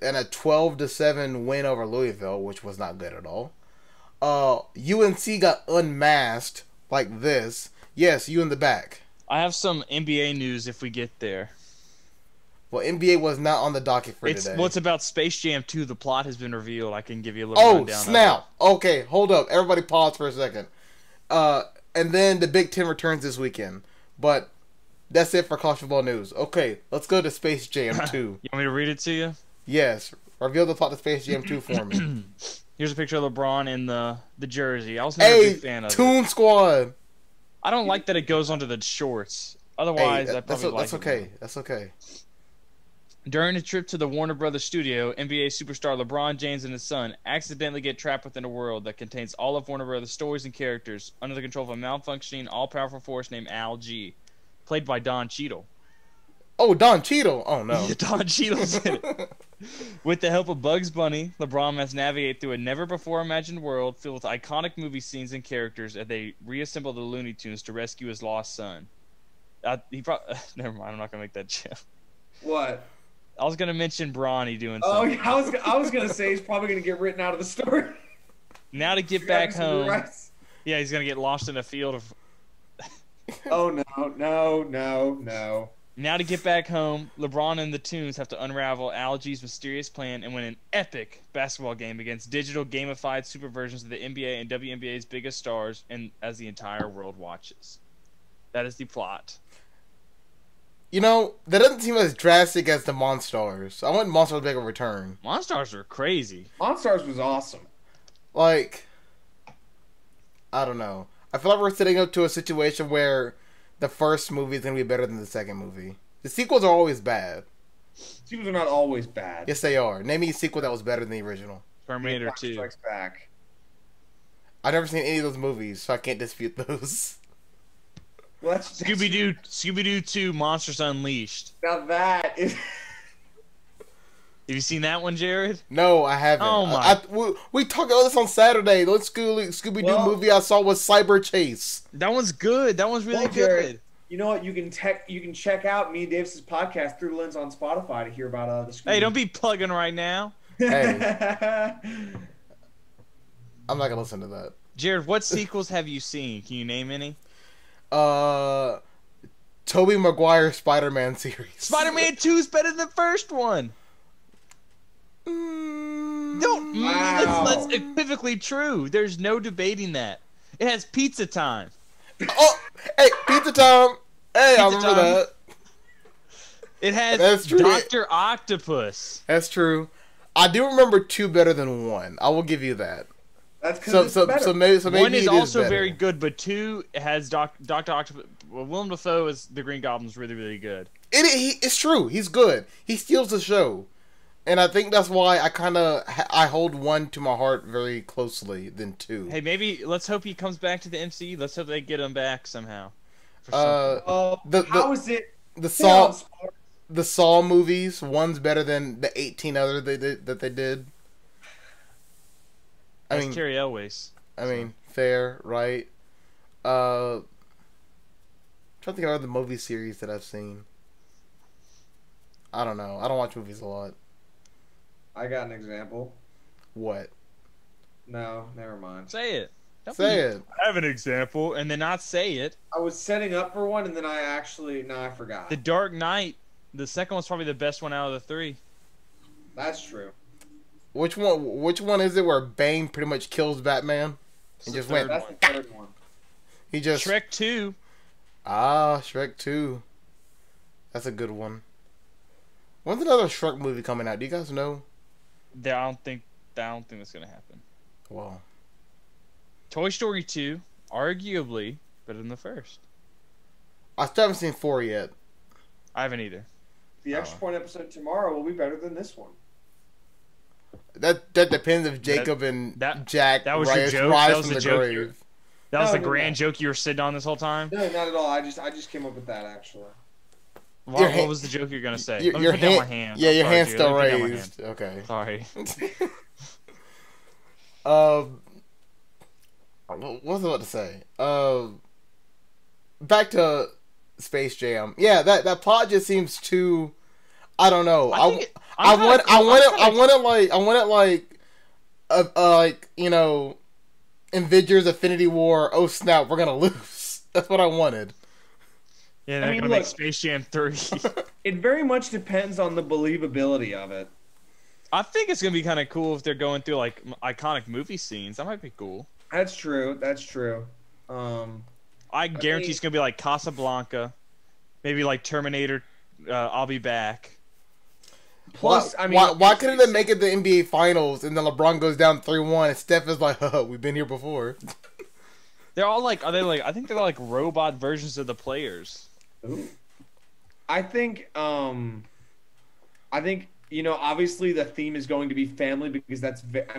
in a 12-7 win over Louisville, which was not good at all. UNC got unmasked like this. Yes, you in the back. I have some NBA news if we get there. Well, NBA was not on the docket for today. Well, it's about Space Jam 2. The plot has been revealed. I can give you a little rundown. Oh, snap. Okay, hold up. Everybody pause for a second. And then the Big Ten returns this weekend. But that's it for college football news. Okay, let's go to Space Jam 2. You want me to read it to you? Yes. Reveal the plot to Space Jam 2 for me. Here's a picture of LeBron in the jersey. I was never a big fan of Toon it. Squad. I don't like that it goes onto the shorts. Otherwise, I probably like that's it okay. more. That's okay. During a trip to the Warner Brothers studio, NBA superstar LeBron James and his son accidentally get trapped within a world that contains all of Warner Brothers' stories and characters under the control of a malfunctioning, all-powerful force named Al G, played by Don Cheadle. Oh, Don Cheadle. Oh, no. Don Cheadle's in it. With the help of Bugs Bunny, LeBron must navigate through a never-before-imagined world filled with iconic movie scenes and characters as they reassemble the Looney Tunes to rescue his lost son. Never mind, I'm not going to make that joke. What? I was going to mention Bronny doing Oh, something. yeah, I was going to say he's probably going to get written out of the story. Now to get back home. Yeah, he's going to get lost in a field of... Oh, no. Now to get back home, LeBron and the Tunes have to unravel Al G's mysterious plan and win an epic basketball game against digital gamified super versions of the NBA and WNBA's biggest stars, and as the entire world watches. That is the plot. You know, that doesn't seem as drastic as the Monstars. I want Monstars to make a return. Monstars are crazy. Monstars was awesome. Like, I don't know. I feel like we're sitting up to a situation where the first movie is going to be better than the second movie. The sequels are always bad. Sequels are not always bad. Yes, they are. Name me a sequel that was better than the original. Terminator Empire 2. Strikes Back. I've never seen any of those movies, so I can't dispute those. Well, that's Scooby-Doo 2 Monsters Unleashed. Now that is... Have you seen that one, Jared? No, I haven't. Oh my! We talked about this on Saturday. The Scooby-Doo movie I saw was Cyber Chase. That one's good. That one's really good. You know what? You can check out me and Davis's podcast Through the Lens on Spotify to hear about the Scooby. Hey, don't be plugging right now. Hey, I'm not gonna listen to that. Jared, what sequels have you seen? Can you name any? Tobey Maguire Spider-Man series. Spider-Man 2 is better than the first one. Wow. That's equivocally true. There's no debating that. It has pizza time. Oh, hey, pizza time. Hey, I Pizza remember time. that. It has That's true. Dr. Octopus. That's true. I do remember 2 better than 1. I will give you that. That's because it's better. So maybe 1 is it also better. very good, but 2 has Dr. Octopus. Well, Willem Dafoe as the Green Goblin's really, really good. It's true. He's good. He steals the show. And I think that's why I hold 1 to my heart very closely than 2. Hey, maybe let's hope he comes back to the MCU. Let's hope they get him back somehow. How is it? The the Saw movies. One's better than the 18 other that they did. That's Carrie Elways. I mean, fair, right? I'm trying to think of other movie series that I've seen. I don't know. I don't watch movies a lot. I got an example. What? No, never mind. Say it. Say it. I have an example, and then not say it. I was setting up for one, and then I forgot. The Dark Knight. The second one's probably the best one out of the three. That's true. Which one is it where Bane pretty much kills Batman? And just went. That's the third one. He just Shrek 2. Shrek 2. That's a good one. When's another Shrek movie coming out? Do you guys know? I don't think that's gonna happen. Wow. Toy Story 2, arguably better than the first. I still haven't seen 4 yet. I haven't either. The Extra Point episode tomorrow will be better than this one. That depends if Jacob and Jack that was rise, your joke? rise That was from the the joke grave. That was No, the no, grand no. joke you were sitting on this whole time? No, not at all. I just came up with that actually. What was the joke you were going to say? Your Let me put down my hand. Yeah, your Sorry, hand's Drew. still Let me put down my raised. Okay. Sorry. What was I about to say? Back to Space Jam. Yeah, that plot just seems too. I don't know. I wanted like you know, Avengers Infinity War. Oh snap, we're gonna lose. That's what I wanted. Yeah, they're going to make Space Jam 3. It very much depends on the believability of it. I think it's going to be kind of cool if they're going through like iconic movie scenes. That might be cool. That's true. I guarantee it's going to be like Casablanca, maybe like Terminator, I'll Be Back. Plus, why couldn't they make it the NBA Finals and then LeBron goes down 3-1 and Steph is like, we've been here before. They're all like, I think they're like robot versions of the players. Ooh. I think obviously the theme is going to be family because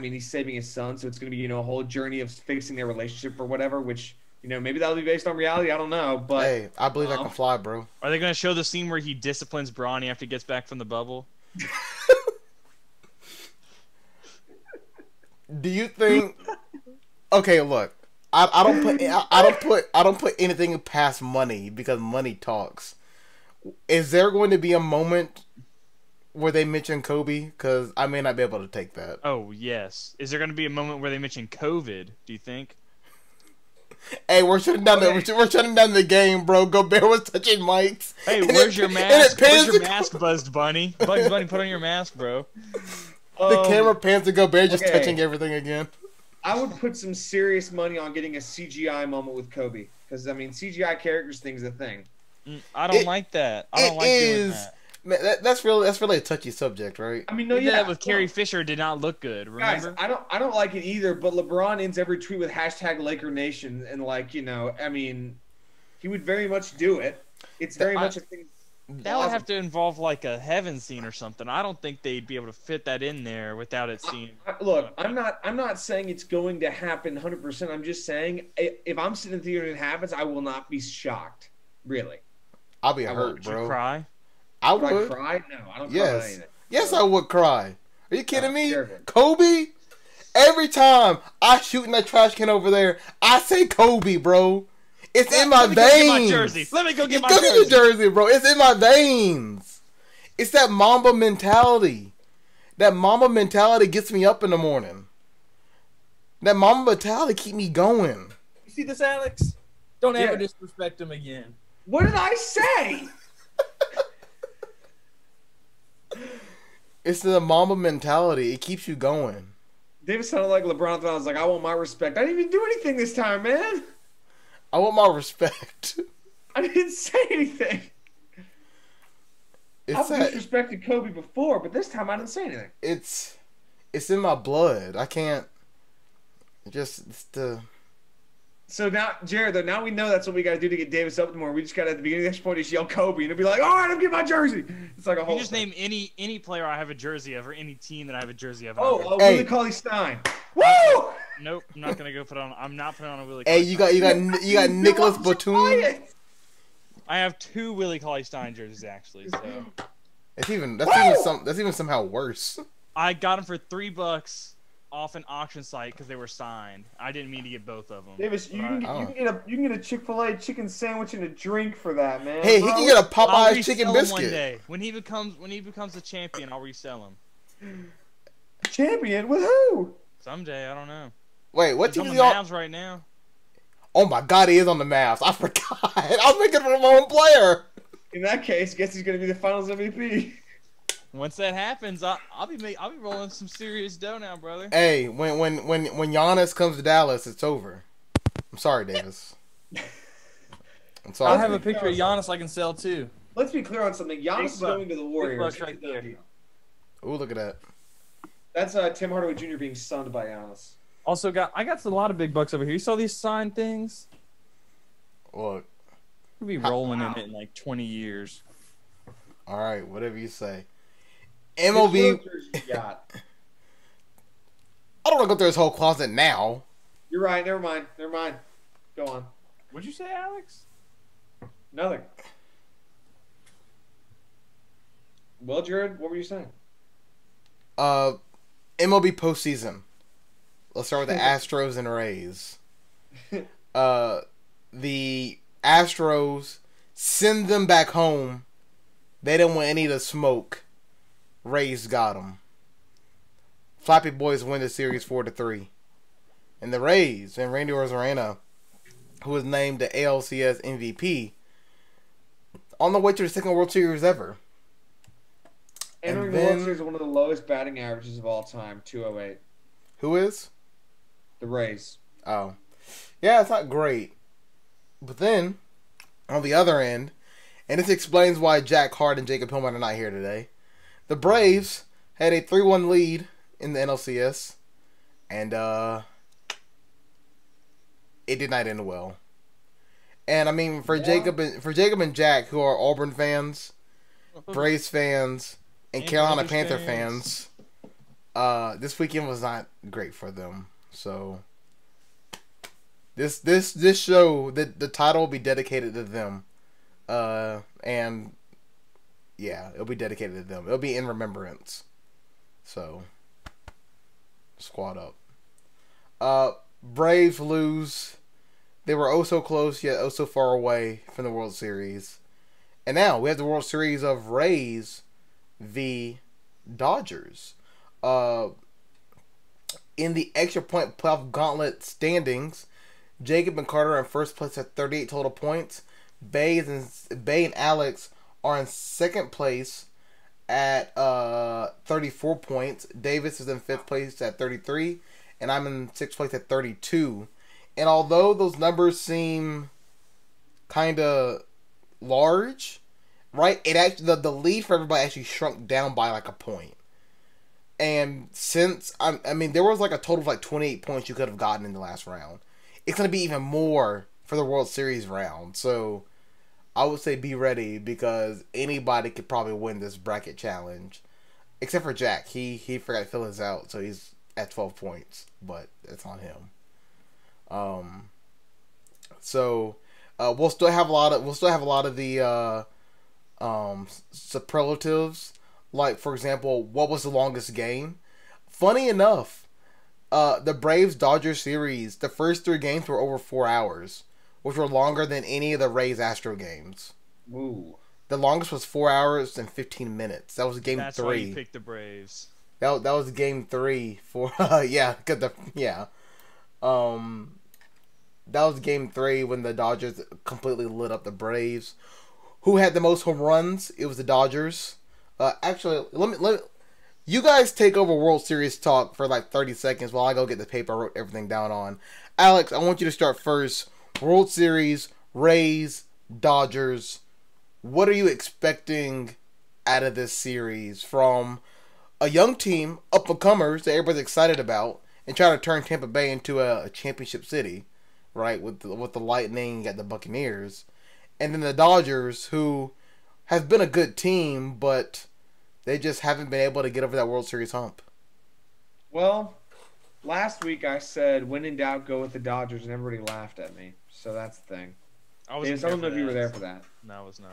he's saving his son, so it's going to be, a whole journey of fixing their relationship or whatever, which, maybe that'll be based on reality. I don't know, but hey, I believe I can fly, bro. Are they going to show the scene where he disciplines Bronny after he gets back from the bubble? Do you think? Okay, look. I don't put anything past money because money talks. Is there going to be a moment where they mention Kobe? Because I may not be able to take that. Oh yes. Is there going to be a moment where they mention COVID? Do you think? Hey, we're shutting down we're shutting down the game, bro. Gobert was touching mics. Hey, where's your mask? Where's your mask, Buzzed Bunny? Bugs Bunny, put on your mask, bro. The camera pans to Gobert just touching everything again. I would put some serious money on getting a CGI moment with Kobe because CGI characters thing's a thing. I don't like that. I don't like doing that. Man, that's really a touchy subject, right? I mean, no, that with Carrie Fisher did not look good. Remember? Guys, I don't like it either. But LeBron ends every tweet with #Laker Nation, and he would very much do it. It's very much a thing. That would have to involve like a heaven scene or something. I don't think they'd be able to fit that in there without it seeing. Look, I'm not saying it's going to happen 100%. I'm just saying if I'm sitting in the theater and it happens, I will not be shocked. Really, I'll be hurt, bro. Would you cry? I would. Would I cry? No, I don't cry about anything. Yes, I would cry. Are you kidding me? Kobe? Every time I shoot in that trash can over there, I say Kobe, bro. It's in my veins. Let me go get my jersey. Let me go get my jersey. Go get your jersey, bro. It's in my veins. It's that Mamba mentality. That Mamba mentality gets me up in the morning. That Mamba mentality keep me going. You see this, Alex? Don't ever disrespect him again. What did I say? It's the Mamba mentality. It keeps you going. David sounded like LeBron. I was like, I want my respect. I didn't even do anything this time, man. I want my respect. I didn't say anything. I've disrespected Kobe before, but this time I didn't say anything. It's in my blood. I can't. So now, Jared, though, now we know that's what we got to do to get Davis up tomorrow. We just got to, at the beginning of the next point, just yell Kobe, and it'll be like, all right, I'm getting my jersey. It's like a whole. You just name any player I have a jersey of, or any team that I have a jersey of. Willie Cauley-Stein. Woo! Nope, I'm not gonna go put on. I'm not putting on a Willie. Hey, you got Nicholas Batum. I have 2 Willie Cauley-Stein jerseys actually. So That's even somehow worse. I got them for $3 off an auction site because they were signed. I didn't mean to get both of them. Davis, you can get a Chick-fil-A chicken sandwich and a drink for that, man. Hey, bro. he can get a I'll Popeyes chicken resell him biscuit. one day when he becomes a champion. I'll resell him Champion with who? someday. I don't know. Wait, what He's team on is the he on? Mavs right now. Oh my God, he is on the Mavs. I forgot. I was thinking of my own player. In that case, guess he's gonna be the Finals MVP. Once that happens, I'll be rolling some serious dough now, brother. Hey, when Giannis comes to Dallas, it's over. I'm sorry, Davis. I'm sorry. I have a picture of Giannis I can sell too. Let's be clear on something. Giannis is going to the Warriors. bucks right there. Ooh, look at that. That's Tim Hardaway Jr. being sunned by Giannis. Also I got a lot of big bucks over here. You saw these signed things? Look. We'll be rolling in it in like 20 years. All right, whatever you say. Which MLB. filters you got? I don't want to go through his whole closet now. You're right. Never mind. Go on. What'd you say, Alex? Nothing. Well, Jared, what were you saying? MLB postseason. Let's start with the Astros and Rays. The Astros send them back home. They didn't want any of the smoke. Rays got them. Flappy Boys win the series 4-3. And the Rays and Randy Arozarena, who was named the ALCS MVP, on the way to the second World Series ever. Entering the World Series with one of the lowest batting averages of all time, 208. Who is? The Rays. Oh. Yeah, it's not great. But then, on the other end, and this explains why Jack Hart and Jacob Hillman are not here today, the Braves had a 3-1 lead in the NLCS, and it did not end well. And I mean, for Jacob and Jack, who are Auburn fans, Braves fans, and Carolina Panther fans, this weekend was not great for them. So this show, the title will be dedicated to them, and yeah, it'll be dedicated to them. It'll be in remembrance. So squad up. Braves lose. They were oh so close yet oh so far away from the World Series. And now we have the World Series of Rays v. Dodgers. In the Extra Point playoff gauntlet standings, Jacob and Carter are in first place at 38 total points. Bay and Alex are in second place at 34 points. Davis is in fifth place at 33, and I'm in sixth place at 32. And although those numbers seem kind of large, right? It actually the lead for everybody actually shrunk down by like a point. And since I mean, there was like a total of like 28 points you could have gotten in the last round. It's gonna be even more for the World Series round. So I would say be ready, because anybody could probably win this bracket challenge, except for Jack. He forgot to fill his out, so he's at 12 points, but it's on him. So we'll still have a lot of the superlatives, like for example, what was the longest game? Funny enough, the Braves Dodgers series, the first 3 games were over 4 hours, which were longer than any of the Rays Astro games. Ooh. The longest was 4 hours and 15 minutes. That was game 3. That's why you picked the Braves. That was game 3 for that was game 3 when the Dodgers completely lit up the Braves. Who had the most home runs? It was the Dodgers. Actually, let me you guys take over World Series talk for like 30 seconds while I go get the paper I wrote everything down on. Alex, I want you to start first. World Series, Rays, Dodgers. What are you expecting out of this series from a young team, up-and-comers that everybody's excited about, and trying to turn Tampa Bay into a championship city, right? With the Lightning, you got the Buccaneers, and then the Dodgers, who has been a good team, but they just haven't been able to get over that World Series hump. Well, last week I said, when in doubt, go with the Dodgers, and everybody laughed at me. So that's the thing. I Davis, I don't know if you were there for that. No, I was not.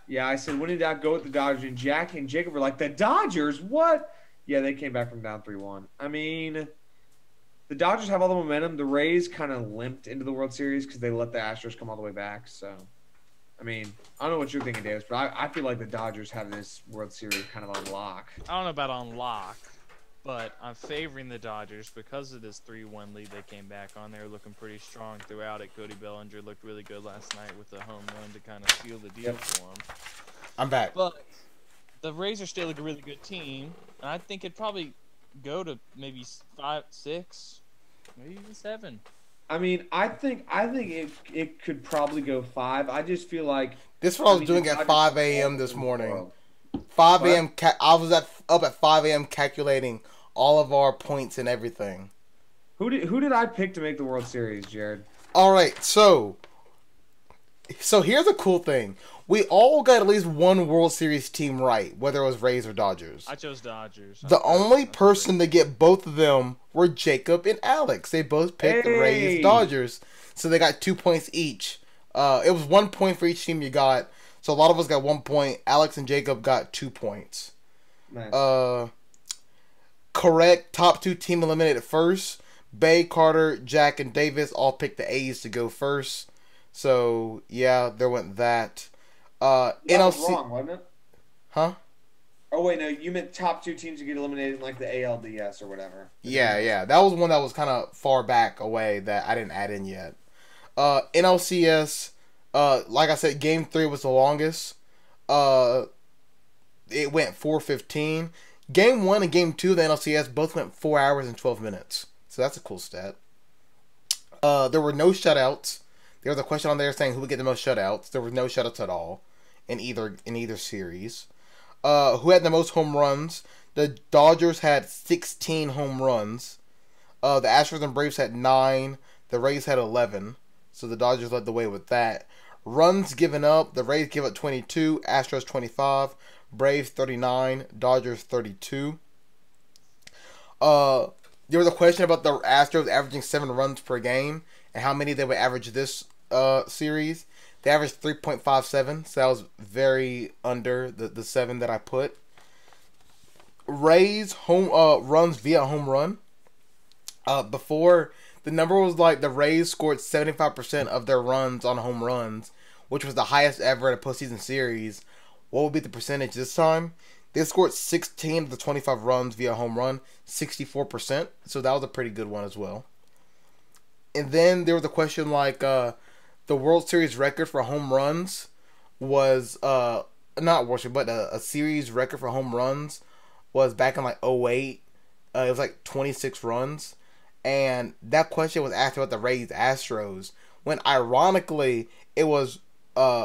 Yeah, I said when in doubt, go with the Dodgers. And Jack and Jacob were like, the Dodgers? What? Yeah, they came back from down 3-1. I mean, the Dodgers have all the momentum. The Rays kind of limped into the World Series because they let the Astros come all the way back. So, I mean, I don't know what you're thinking, Davis, but I feel like the Dodgers have this World Series kind of on lock. I don't know about on lock, but I'm favoring the Dodgers because of this 3-1 lead they came back on. They were looking pretty strong throughout it. Cody Bellinger looked really good last night with a home run to kind of seal the deal for him. I'm back. But the Rays are still a really good team, and I think it'd probably go to maybe 5, 6, maybe even 7. I mean, I think it could probably go 5. I just feel like This is what I was doing at 5 a.m. this morning. 5 a.m. I was up at 5 a.m. calculating all of our points and everything. Who did I pick to make the World Series, Jared? All right, so here's a cool thing. We all got at least one World Series team right, whether it was Rays or Dodgers. I chose Dodgers. The only person to get both of them were Jacob and Alex. They both picked the Rays, Dodgers, so they got 2 points each. It was 1 point for each team you got, so a lot of us got 1 point. Alex and Jacob got 2 points. Nice. Correct. Top 2 team eliminated first. Bay, Carter, Jack, and Davis all picked the A's to go first. So yeah, there went that. That NLC was wrong, wasn't it? Huh? Oh wait, no, you meant top 2 teams to get eliminated in like the ALDS or whatever. Yeah. That was one that was kind of far back away that I didn't add in yet. NLCS, like I said, Game 3 was the longest. It went 4:15. Game 1 and Game 2 of the NLCS both went 4 hours and 12 minutes. So that's a cool stat. There were no shutouts. There was a question on there saying who would get the most shutouts. There was no shutouts at all in either series. Who had the most home runs? The Dodgers had 16 home runs. The Astros and Braves had 9. The Rays had 11. So the Dodgers led the way with that. Runs given up. The Rays give up 22. Astros 25. Braves 39. Dodgers 32. There was a question about the Astros averaging 7 runs per game and how many they would average this series. They averaged 3.57, so that was very under the 7 that I put. Rays runs via home run. Before, the number was like the Rays scored 75% of their runs on home runs, which was the highest ever in a postseason series. What would be the percentage this time? They scored 16 of the 25 runs via home run, 64%. So that was a pretty good one as well. And then there was a question like the World Series record for home runs was not World Series, but a series record for home runs was back in like 2008. It was like 26 runs. And that question was asked about the Rays Astros, when ironically it was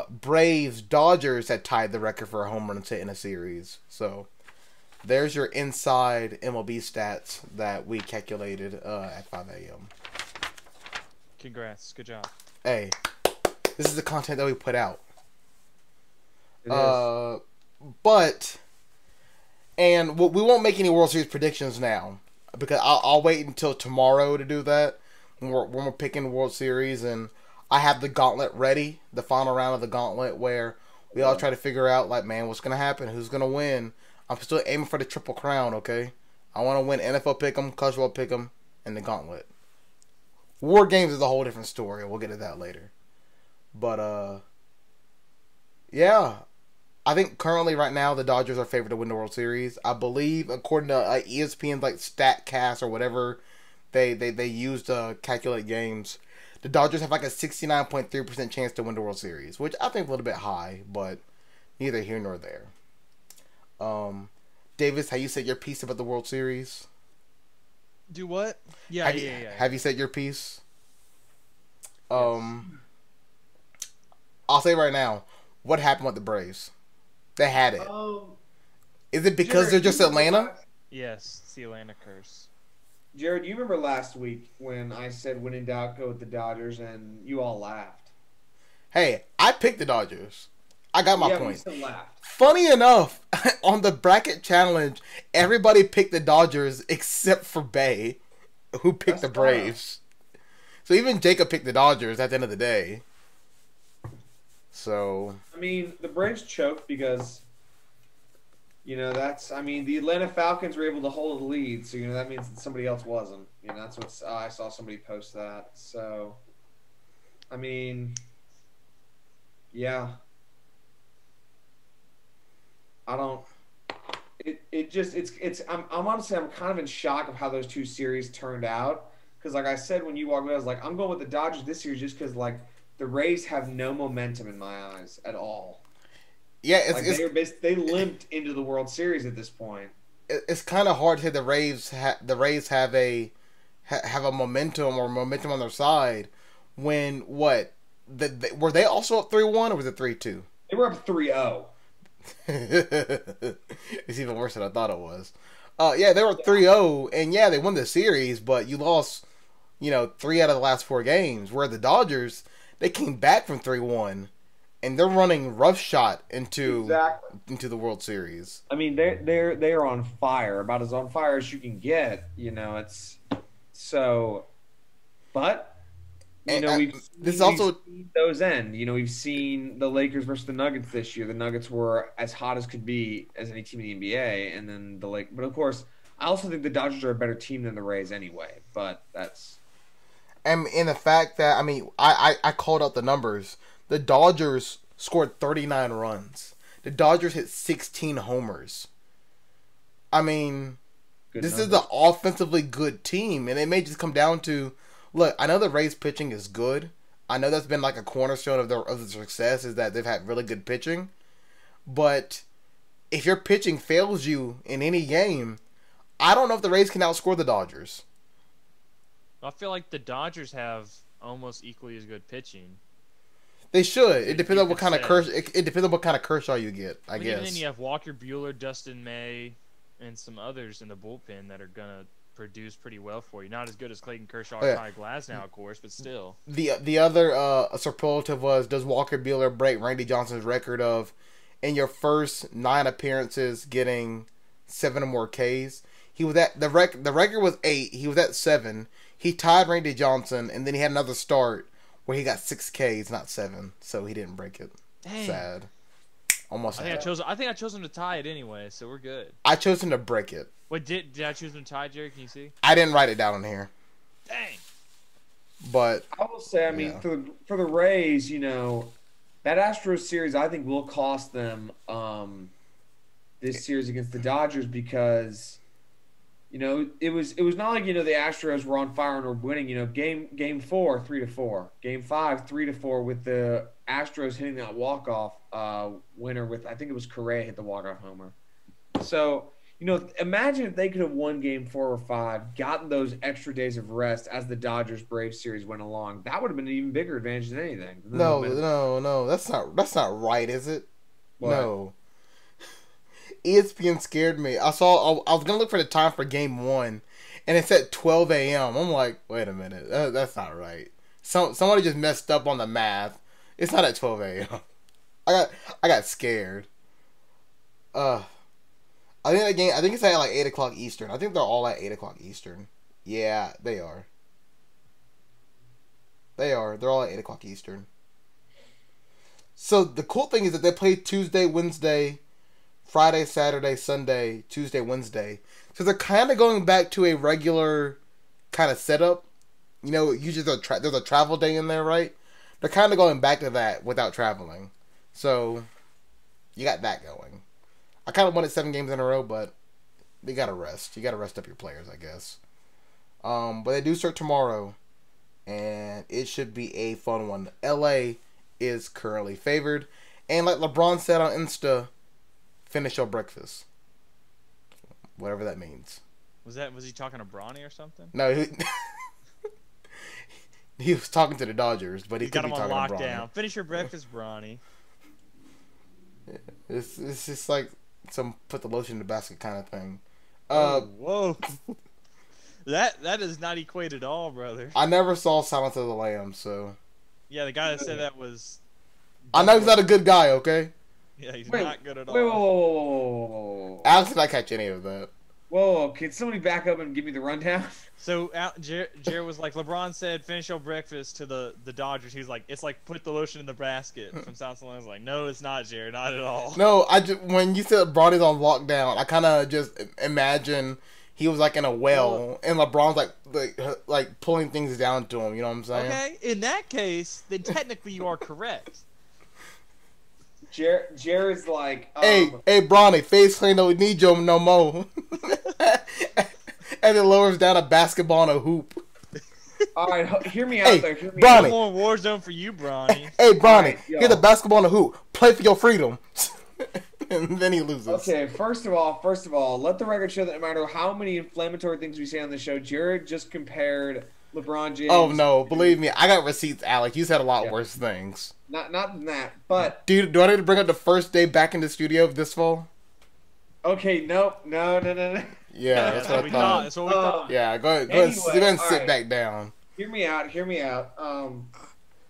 Braves Dodgers that tied the record for a home run hit in a series. So there's your inside MLB stats that we calculated at 5 a.m. Congrats. Good job. Hey, this is the content that we put out. It is. We won't make any World Series predictions now because I'll wait until tomorrow to do that when we're picking World Series, and I have the gauntlet ready, the final round of the gauntlet where we all try to figure out like, man, what's gonna happen, who's gonna win. I'm still aiming for the Triple Crown, okay? I want to win NFL Pick'em, College World Pick'em, and the gauntlet. War Games is a whole different story. We'll get to that later. But, yeah. I think currently right now the Dodgers are favored to win the World Series. I believe, according to ESPN's like StatCast or whatever they use to calculate games, the Dodgers have like a 69.3% chance to win the World Series, which I think is a little bit high, but neither here nor there. Davis, have you said your piece about the World Series? Do what? Yeah. Have you said your piece? Yes. I'll say right now, what happened with the Braves? They had it. Is it because Jared, they're just Atlanta? Yes, it's the Atlanta curse. Jared, you remember last week when I said when in doubt, go with the Dodgers, and you all laughed. Hey, I picked the Dodgers. I got my We point. still laughed. Funny enough, on the bracket challenge, everybody picked the Dodgers except for Bay, who picked That's the Braves. So even Jacob picked the Dodgers at the end of the day. So I mean, the Braves choked because, the Atlanta Falcons were able to hold the lead, so that means that somebody else wasn't. That's what I saw somebody post that. So, I mean, yeah, I don't. I'm honestly kind of in shock of how those two series turned out. Because like I said when you walked away, I was like, I'm going with the Dodgers this series just because like the Rays have no momentum in my eyes at all. yeah, They limped into the World Series at this point. it's kind of hard to say the Rays have a momentum on their side when what were they also up 3-1 or was it 3-2? They were up 3-0. It's even worse than I thought it was. Yeah, they were 3-0, and yeah, they won the series, but you lost, 3 out of the last 4 games. Where the Dodgers, they came back from 3-1, and they're running roughshod into the World Series. I mean, they're on fire, about as on fire as you can get. It's so, but. We've seen those end. We've seen the Lakers versus the Nuggets this year. The Nuggets were as hot as could be as any team in the NBA, and then but of course, I also think the Dodgers are a better team than the Rays anyway. But that's, and in the fact that I called out the numbers. The Dodgers scored 39 runs. The Dodgers hit 16 homers. I mean, this is an offensively good team, and it may just come down to. Look, I know the Rays pitching is good. I know that's been like a cornerstone of their success is that they've had really good pitching. But if your pitching fails you in any game, I don't know if the Rays can outscore the Dodgers. I feel like the Dodgers have almost equally as good pitching. They should. It depends on what kind of It depends on what kind of Kershaw you get. I guess. And then you have Walker Buehler, Dustin May, and some others in the bullpen that are gonna produce pretty well for you. Not as good as Clayton Kershaw or Ty Glasnow, of course, but still. The other superlative was, does Walker Buehler break Randy Johnson's record of in your first 9 appearances getting 7 or more Ks? He was at the record was 8. He was at 7. He tied Randy Johnson, and then he had another start where he got 6 Ks, not 7. So he didn't break it. Dang. Sad. Almost. I think I chose him to tie it anyway, so we're good. I chose him to break it. What did I choose him to tie, Jerry? Can you see? I didn't write it down on here. Dang. But I will say, I mean, for the Rays, that Astros series I think will cost them this series against the Dodgers because it was not like the Astros were on fire and were winning. Game 4 3-4, Game 5 3-4 with the Astros hitting that walk-off winner with, I think it was Correa hit the walk-off homer. So. Imagine if they could have won Game 4 or 5, gotten those extra days of rest as the Dodgers-Braves series went along. That would have been an even bigger advantage than anything. No, that's not right, is it? What? No. ESPN scared me. I was gonna look for the time for Game 1, and it said 12 a.m. I'm like, wait a minute, that's not right. Somebody just messed up on the math. It's not at 12 a.m. I got scared. I think it's at like 8 o'clock Eastern. I think they're all at 8 o'clock Eastern. Yeah, they are. They're all at 8 o'clock Eastern. So the cool thing is that they play Tuesday, Wednesday, Friday, Saturday, Sunday, Tuesday, Wednesday. So they're kind of going back to a regular kind of setup. Usually there's a travel day in there, right? They're kind of going back to that without traveling. So you got that going. I kind of wanted 7 games in a row, but they got to rest. You got to rest up your players, I guess. But they do start tomorrow, and it should be a fun one. LA is currently favored, and like LeBron said on Insta, finish your breakfast. Whatever that means. Was he talking to Bronny or something? No, he was talking to the Dodgers, but he got could him be on talking to lockdown. Bronny. Finish your breakfast, Bronny. It's just like some put the lotion in the basket kind of thing. Whoa. That does not equate at all, brother. I never saw Silence of the Lambs, so. Yeah, the guy that said that was. I know he's not a good guy, okay? Yeah, he's not good at all. Whoa. Alex did not catch any of that. Whoa, can somebody back up and give me the rundown? So Jared was like, LeBron said, finish your breakfast to the Dodgers. He's like, it's like put the lotion in the basket from South Carolina. I was like, no, it's not, Jared, not at all. No, when you said LeBron is on lockdown, I kind of just imagine he was like in a well, and LeBron's like pulling things down to him. You know what I'm saying? Okay, in that case, then technically you are correct. Jared's like, hey, Bronny, face clean, don't need you no more. And it lowers down a basketball and a hoop. All right, hear me out there. Hear me Bronny. No more war zone for you, Bronny. Hey, Bronny, Right, here's the basketball and a hoop. Play for your freedom. And then he loses. Okay, first of all, let the record show that no matter how many inflammatory things we say on the show, Jared just compared LeBron James. Oh no, believe me, I got receipts, Alec. You said a lot worse things. Not than that, but Do I need to bring up the first day back in the studio this fall? okay, no. Yeah, that's what I thought. That's what we thought. Yeah, go ahead Anyway, and sit alright. back down. Hear me out.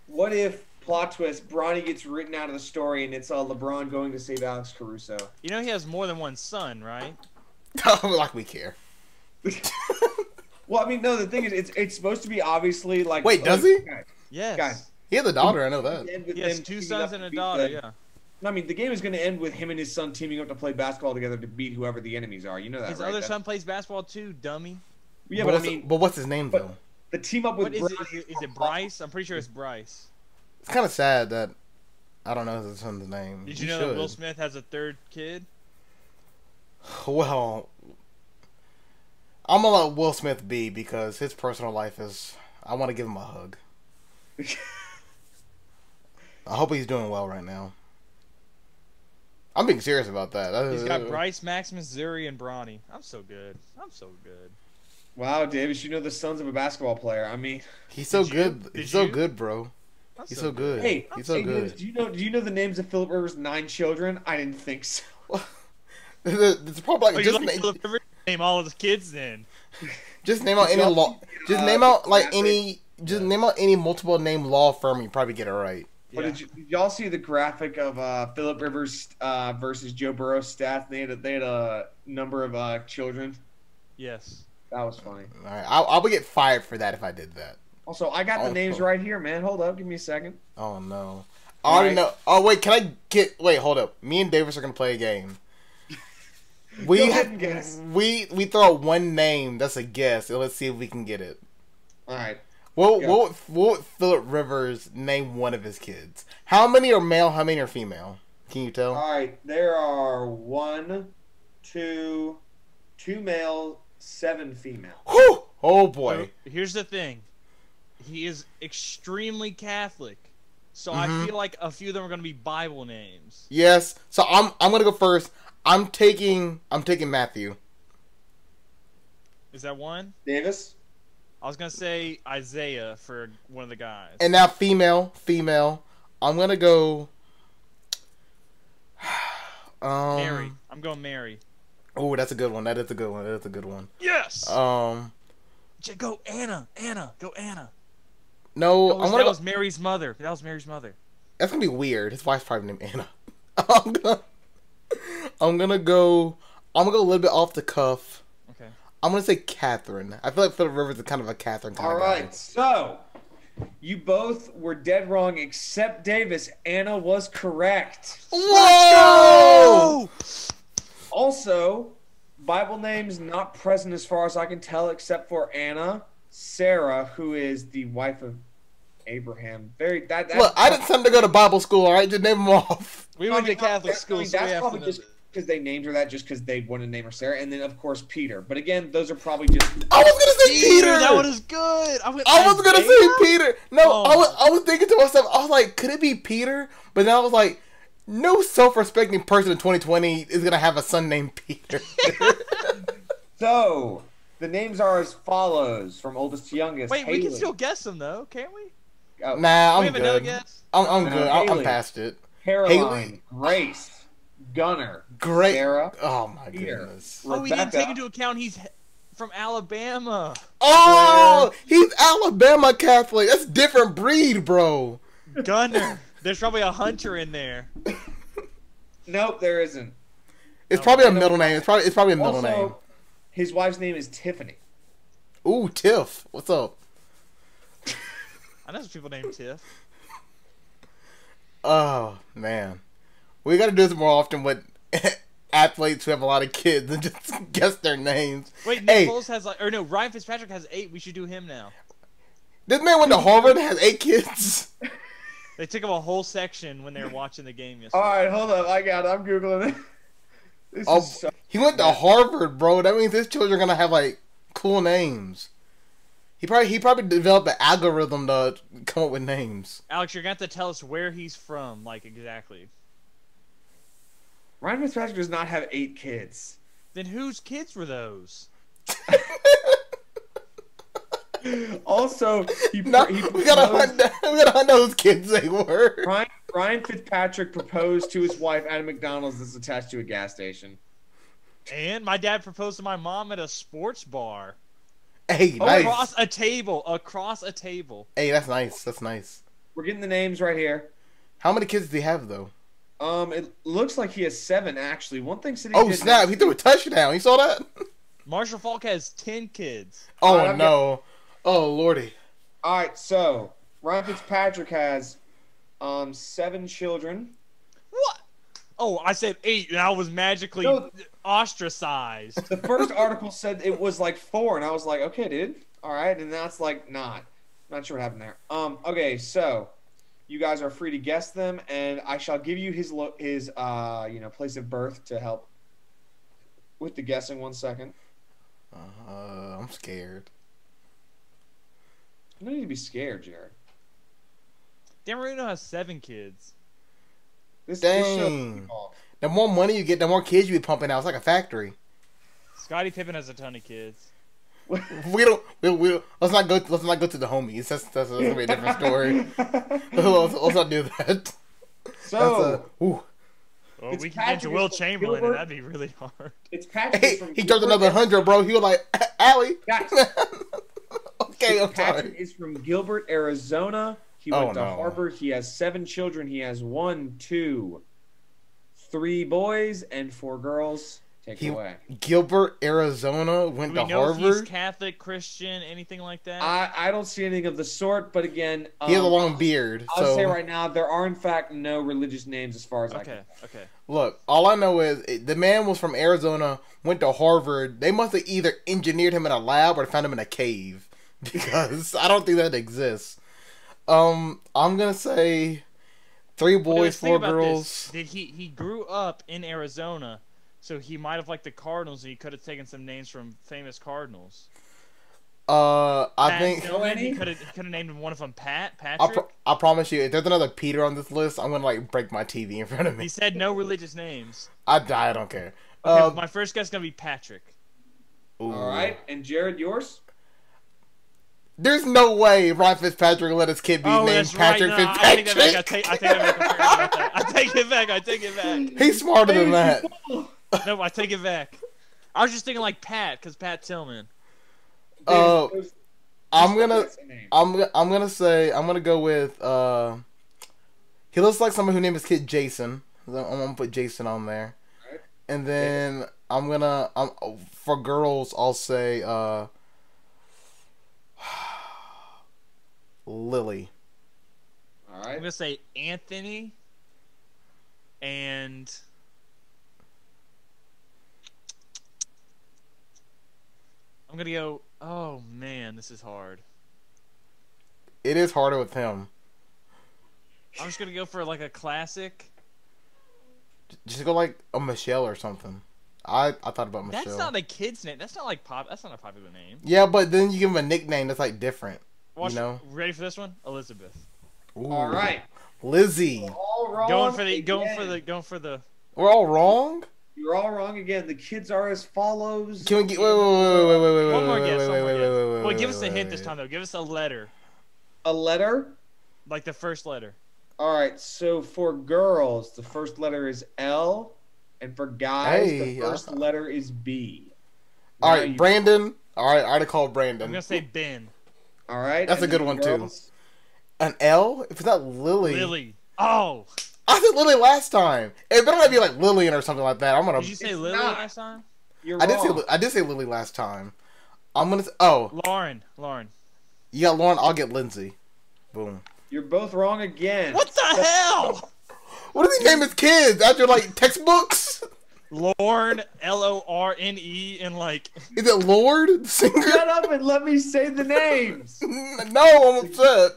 What if plot twist? Bronny gets written out of the story, and it's LeBron going to save Alex Caruso. You know he has more than one son, right? Like we care. Well, I mean, no. The thing is, it's supposed to be obviously like. Wait, does he? Yes. Guys, He has a daughter, I know that. He has two sons and a daughter, yeah. I mean, the game is going to end with him and his son teaming up to play basketball together to beat whoever the enemies are. You know that, His right? other son plays basketball too, dummy. Yeah, but I mean, what's his name though? the team up with What is Bronny- it? Is it Bryce? I'm pretty sure it's Bryce. It's kind of sad that I don't know his son's name. Did you know that Will Smith has a third kid? Well, I'm gonna let Will Smith be because his personal life is. I want to give him a hug. I hope he's doing well right now. I'm being serious about that. He's got Bryce, Maximus, Zuri, and Bronny. I'm so good. Wow, Davis, you know the sons of a basketball player. I mean, He's so Did you? good. Did He's so you? good, bro. I'm He's so good. hey, He's so Davis, good. do you know the names of Philip Rivers' 9 children? I didn't think so. It's probably Oh, like you like Philip Rivers? Name all of his kids then. just name out any law. Just name out like any. Just name out any multiple name law firm. You probably get it right. But did y'all see the graphic of Philip Rivers versus Joe Burrow's stats? They had a number of children. Yes. That was funny. All right, I would get fired for that if I did that. Also, I got the names right here, man. Hold up, give me a second. Oh no. I already know. Oh wait, can I get? Wait, hold up. Me and Davis are gonna play a game. Go ahead and guess. We throw out one name that's a guess, and let's see if we can get it. All right. What would Philip Rivers name one of his kids? How many are male? How many are female? Can you tell? All right. There are 2 male, 7 female. Whew! Oh boy. So, here's the thing. He is extremely Catholic. So Mm-hmm. I feel like a few of them are going to be Bible names. Yes. So I'm gonna go first. I'm taking Matthew. Is that one? Davis. I was going to say Isaiah for one of the guys. And now female. I'm gonna go. Mary. I'm going Mary. Oh, that's a good one. That is a good one. Yes! Go Anna. Go Anna. No, That was Mary's mother. That's gonna be weird. His wife's probably named Anna. I'm gonna go a little bit off the cuff. Okay. I'm gonna say Catherine. I feel like Philip Rivers is kind of a Catherine kind All of right. guy. So you both were dead wrong, except Davis. Anna was correct. Whoa! Also, Bible names not present as far as I can tell, except for Anna, Sarah, who is the wife of Abraham. Look, I didn't send her to go to Bible school. All right, just name them off. We went to Catholic school, so we that's have probably to just know. because they named her that, just because they wanted to name her Sarah, and then of course Peter. But again, those are probably just. I was gonna say Peter. That one is good. I was gonna say Peter. No, Oh. I was thinking to myself. I was like, could it be Peter? But then I was like, no self-respecting person in 2020 is gonna have a son named Peter. So the names are as follows, from oldest to youngest. Wait, we Haley. can still guess them though, can't we? Oh, Nah, we I'm have another good. guess. I'm good. I'm Haley. past it. Caroline, Haley. Grace, Gunner, Great. Sarah, Oh my Peter. goodness. Oh, we didn't Rebecca. take into account he's from Alabama. Oh, he's Alabama Catholic. That's a different breed, bro. Gunner. There's probably a hunter in there. Nope, there isn't. It's probably a middle name. It's probably a middle Also, name. His wife's name is Tiffany. Ooh, Tiff. What's up? I know some people named Tiff. Oh, man. We got to do this more often with athletes who have a lot of kids and just guess their names. Wait, Nick Foles has Ryan Fitzpatrick has 8. We should do him now. This man went to Harvard and has 8 kids. They took him a whole section when they were watching the game yesterday. All right, hold up. I got it. I'm Googling it. He went to Harvard, bro. That means his children are going to have, like, cool names. He probably developed an algorithm to come up with names. Alex, you're going to have to tell us where he's from, like, exactly. Ryan Fitzpatrick does not have 8 kids. Then whose kids were those? Also, we gotta find out whose kids they were. Ryan Fitzpatrick proposed to his wife at a McDonald's that's attached to a gas station. And my dad proposed to my mom at a sports bar. Hey, nice. Across a table. Hey, that's nice. That's nice. We're getting the names right here. How many kids does he have, though? It looks like he has 7, actually. One thing said he snap! He threw a touchdown. You saw that? Marshall Falk has 10 kids. Oh, no. Oh, lordy. All right, so Ryan Fitzpatrick has 7 children. What? Oh, I said 8, and I was magically ostracized. The first article said it was like 4, and I was like, okay, dude. All right, and that's like not sure what happened there. Okay, so you guys are free to guess them, and I shall give you his place of birth to help with the guessing. 1 second. I'm scared. You don't need to be scared, Jared. Dan Marino has 7 kids. Dang. The more money you get, the more kids you be pumping out. It's like a factory. Scottie Pippen has a ton of kids. we don't. Let's not go to the homies. That's gonna be a different story. let's not do that. So, well, we can get Will Chamberlain, and that'd be really hard. It's Patrick. He dropped another 100, bro. He was like, Allie. Okay, I'm sorry. Patrick is from Gilbert, Arizona. He went to Harvard. He has 7 children. He has 1, 2, 3 boys and 4 girls. Take it away. Gilbert, Arizona, went to Harvard. Do we know if he's Catholic, Christian, anything like that? I don't see anything of the sort, but again... he has a long beard. I'll say right now, there are in fact no religious names as far as I can tell. Okay. Look, all I know is the man was from Arizona, went to Harvard. They must have either engineered him in a lab or found him in a cave. Because I don't think that exists. I'm gonna say 3 boys, 4 girls. Did he grew up in Arizona, so he might have liked the Cardinals, and he could have taken some names from famous Cardinals. I think he could have named one of them Patrick. I promise you, if there's another Peter on this list, I'm gonna break my TV in front of me. He said no religious names. I don't care. Okay, my first guess is gonna be Patrick. Ooh. All right, and Jared, yours? There's no way Ryan Fitzpatrick let his kid be named Patrick Fitzpatrick. I take it back. I take it back. He's smarter than that. No, I take it back. I was just thinking like Pat, because Pat Tillman. I'm gonna go with he looks like someone who named his kid Jason. I'm gonna put Jason on there. Right. And then for girls I'll say Lily. All right. I'm gonna say Anthony and I'm gonna go. Oh man, this is hard. It is harder with him. I'm just gonna go for like a classic. Just go like a Michelle or something. I thought about Michelle. That's not a kid's name. That's not like That's not a popular name. Yeah, but then you give him a nickname that's like different. You know. Ready for this one? Elizabeth. Ooh. All right. Lizzie. All wrong. Going for the. We're all wrong. You're all wrong again. The kids are as follows. Can we get One more guess. Well, give us a hint this time though. Give us a letter. A letter? Like the first letter. All right. So for girls, the first letter is L, and for guys, the first letter is B. All right, Brandon. All right, I already called Brandon. I'm gonna say Ben. All right. That's a good one too. An L? If it's not Lily. Lily. Oh. I said Lily last time. It better not be like Lillian or something like that. I'm gonna. Did you say Lily last time? You're I wrong. did say Lily last time. I'm gonna. Oh, Lauren. you got Lauren. I'll get Lindsay. Boom. You're both wrong again. What the hell? What does he name his kids after like textbooks? Lorne, Lorne, and like. Is it Lord the singer? Shut up and let me say the names. No, I'm upset.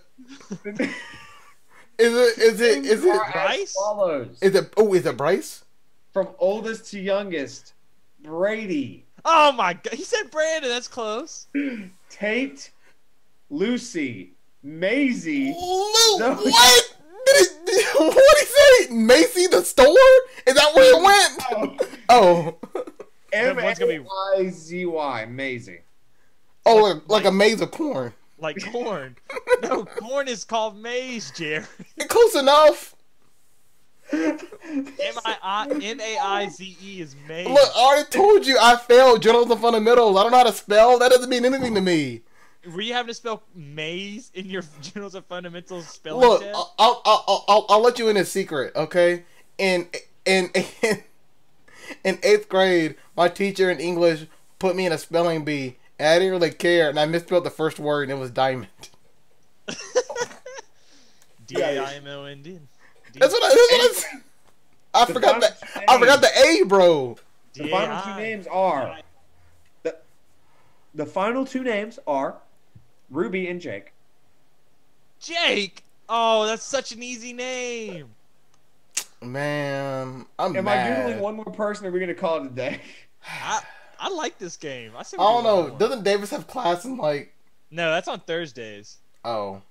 Is it Are as Bryce? follows. is it Bryce? From oldest to youngest, Brady, Oh my god, he said Brandon. That's close. Tate, Lucy, Maisie. What? What did he say? Macy the store? Is that where it went? Oh. One's gonna be- M-A-I-Z-Y, Maisie. Oh, like a maze of corn. Like corn. No, corn is called maize, Jerry. Close enough. M-A-I-Z-E is maize. Look, I already told you I failed journalism fundamentals. I don't know how to spell. That doesn't mean anything to me. Were you having to spell maize in your Journals of Fundamentals spelling Look, test? I'll let you in a secret, okay? In 8th grade, my teacher in English put me in a spelling bee, and I didn't really care, and I misspelled the first word, and it was diamond. D-A-I-M-O-N-D. That's what I said. I forgot the A, bro. The final two names are the final two names are Ruby and Jake. Jake? Oh, that's such an easy name. Man, I'm Am mad. I doodling one more person, or are we gonna call it a day? I like this game. I I don't know. Doesn't Davis have class in like? No, that's on Thursdays. Oh,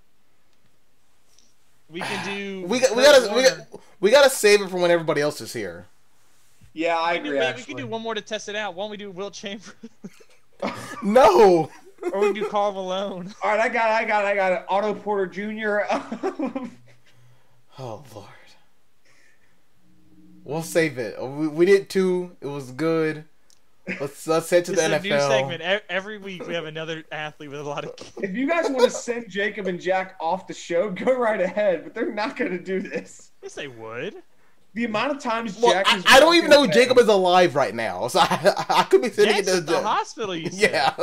We can do. we gotta save it for when everybody else is here. Yeah, I We agree. can Actually, do one more to test it out. Why don't we do Wilt Chamberlain? No. Or we can do Karl Malone. All right, I got it. Otto Porter Jr. Oh Lord. We'll save it. We did 2. It was good. Let's head to This the is NFL. a new segment. Every week we have another athlete with a lot of kids. If you guys want to send Jacob and Jack off the show, go right ahead. But they're not going to do this. Yes, they would. The amount of times Well, Jack is I don't even know walking Jacob away- is alive right now, so I could be sitting Jack's at at the hospital, you said. Yeah.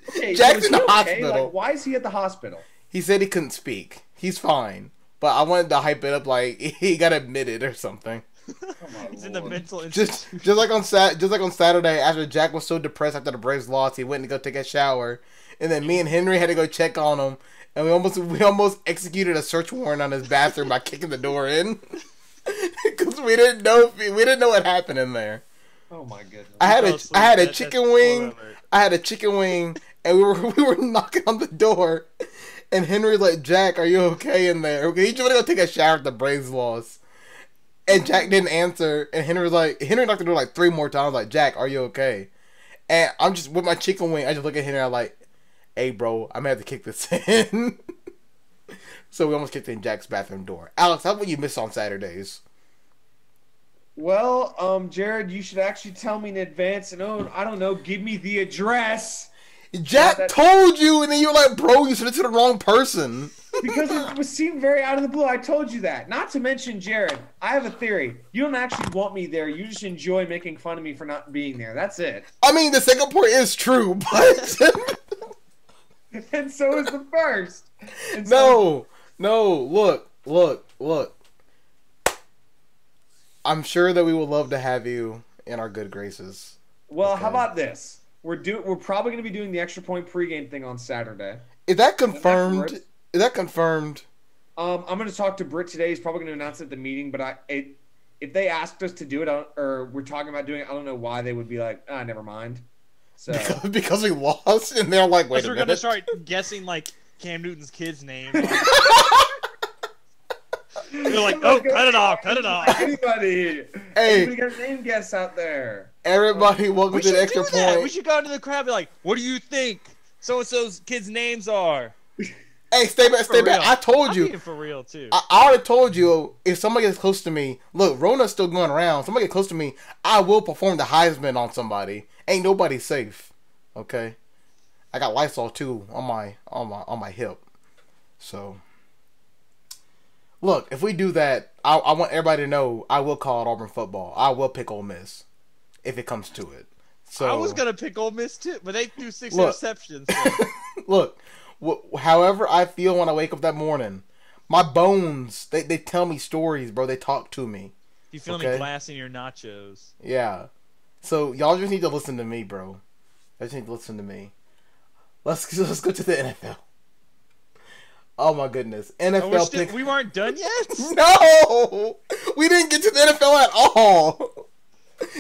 Okay, Jack's was in the he okay? hospital. Like, why is he at the hospital? He said he couldn't speak. He's fine. But I wanted to hype it up like he got admitted or something. Oh, my He's in the Lord. mental Just institution. like on Saturday, after Jack was so depressed after the Braves lost, he went to go take a shower, and then me and Henry had to go check on him, and we almost executed a search warrant on his bathroom by kicking the door in, because we didn't know what happened in there. Oh my goodness. I had a That's chicken wing. spoiler alert. I had a chicken wing, and we were knocking on the door, and Henry's like, "Jack, are you okay in there?" He just wanted to go take a shower at the Braves lost. And Jack didn't answer, and Henry knocked the door like 3 more times, like, "Jack, are you okay?" And I'm just with my chicken wing. I just look at Henry, I'm like, "Hey, bro, I'm gonna have to kick this in." So we almost kicked in Jack's bathroom door. Alex, how about you miss on Saturdays? Well, Jared, you should actually tell me in advance, and I don't know, give me the address. Jack that- told you, and then you were like, "Bro, you sent it to the wrong person." Because it seemed very out of the blue. I told you that. Not to mention, Jared, I have a theory. You don't actually want me there. You just enjoy making fun of me for not being there. That's it. I mean, the second part is true, but And so is the first. And so- no. Look. I'm sure that we would love to have you in our good graces. Well, Okay. how about this? We're probably going to be doing the Extra Point pregame thing on Saturday. Is that confirmed? afterwards? Is that confirmed? I'm going to talk to Britt today. He's probably going to announce it at the meeting. But if they asked us to do it, or we're talking about doing it, I don't know why they would be like, never mind. So Because we lost, and they're like, "Wait Because a we're minute." gonna start guessing like Cam Newton's kid's name. They're like, "Oh, cut it off, cut it off." Anybody Hey, got a name guess out there? everybody, welcome We to should the Extra do that. Point. We should go into the crowd and be like, "What do you think so and so's kids' names are?" Hey, stay back. For real. I told I'm you. being for real too. I already told you, if somebody gets close to me, look, Rona's still going around. Somebody get close to me, I will perform the Heisman on somebody. Ain't nobody safe. Okay? I got Lysol too on my hip. So look, if we do that, I want everybody to know I will call it Auburn football. I will pick Ole Miss if it comes to it. So I was gonna pick Ole Miss too, but they threw 6 Look. interceptions. So. Look, however I feel when I wake up that morning, my bones, they tell me stories, bro. They talk to me. You feeling Okay. a glass in your nachos? Yeah. So y'all just need to listen to me, bro. I just need to listen to me. Let's go to the NFL. Oh my goodness, NFL pick. We weren't done yet. No, we didn't get to the NFL at all.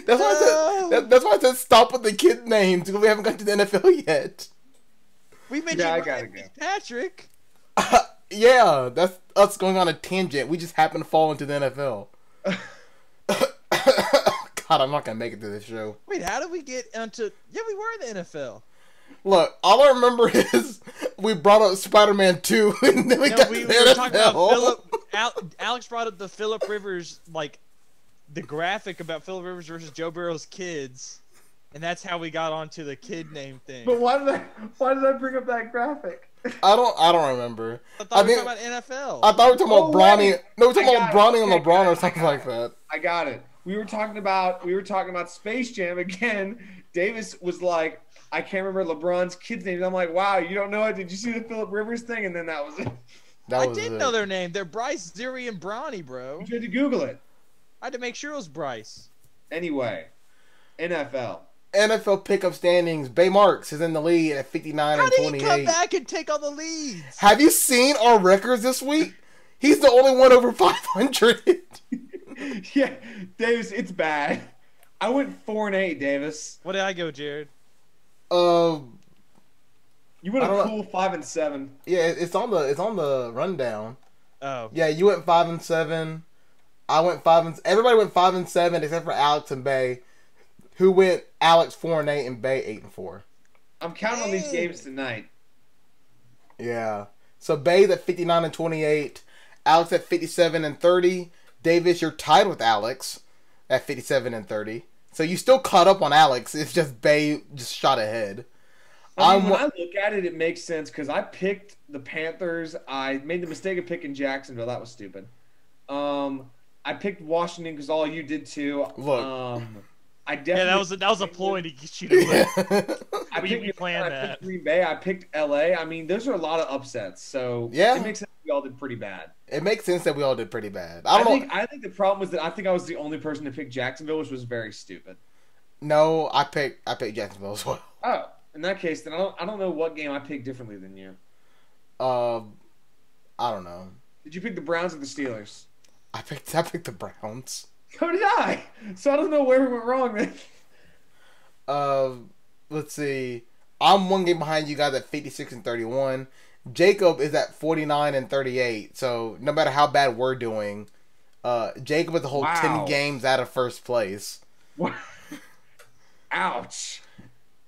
That's why I said stop with the kid names because we haven't got to the NFL yet. We mentioned Ryan Fitzpatrick. Yeah, that's us going on a tangent. We just happened to fall into the NFL. God, I'm not gonna make it to this show. Wait, how did we get onto? Yeah, we were in the NFL. Look, all I remember is we brought up Spider-Man 2, and then we got we to were the talking NFL. about Alex brought up the Phillip Rivers, like the graphic about Phillip Rivers versus Joe Burrow's kids, and that's how we got onto the kid name thing. But why did I bring up that graphic? I don't remember. I thought we were talking about NFL. I thought we were talking about Bronny. wait. No, we were talking about Bronny and Okay, LeBron or something like that. I got it. We were talking about Space Jam again. Davis was like, I can't remember LeBron's kids' names. I'm like, wow, you don't know it? Did you see the Phillip Rivers thing? And then that was it. I did know their name. They're Bryce, Ziri, and Bronny, bro. You had to Google it. I had to make sure it was Bryce. Anyway, NFL pickup standings. Bay Marks is in the lead at 59 How and did 28. he come back and take all the leads? Have you seen our records this week? He's the only one over 500. Yeah, Davis, it's bad. I went 4-8, Davis. What did I go, Jared? You went I a don't cool 5-7. Yeah, it's on the rundown. Oh. Yeah, you went 5-7. I went 5 everybody went 5-7 except for Alex and Bay, who went Alex 4-8 and Bay 8-4. I'm counting on these games tonight. Yeah. So Bay's at 59 and 28, Alex at 57 and 30. Davis, you're tied with Alex at 57 and 30. So you still caught up on Alex. It's just Bay just shot ahead. I mean, when I look at it, it makes sense because I picked the Panthers. I made the mistake of picking Jacksonville. That was stupid. I picked Washington because all you did too. Look. I definitely that was a ploy to get you to win. we planned I that. picked Green Bay. I picked LA. I mean, those are a lot of upsets. So Yeah. it makes sense we all did pretty bad. It makes sense that we all did pretty bad. I think the problem was that I think I was the only person to pick Jacksonville, which was very stupid. No, I picked Jacksonville as well. Oh, in that case, then I don't know what game I picked differently than you. I don't know. Did you pick the Browns or the Steelers? I picked the Browns. So did I. So I don't know where we went wrong then. Let's see. I'm one game behind you guys at 56 and 31. Jacob is at 49 and 38. So no matter how bad we're doing, Jacob is a whole 10 games out of first place. What? Ouch.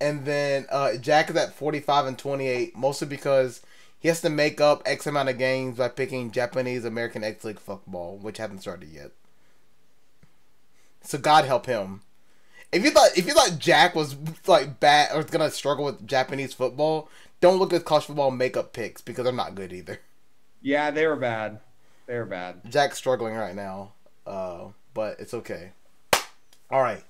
And then Jack is at 45 and 28, mostly because he has to make up X amount of games by picking Japanese American X League football, which hasn't started yet. So God help him. If you thought Jack was like bad or was gonna struggle with Japanese football, don't look at college football makeup picks because they're not good either. Yeah, they were bad. They were bad. Jack's struggling right now, but it's okay. All right,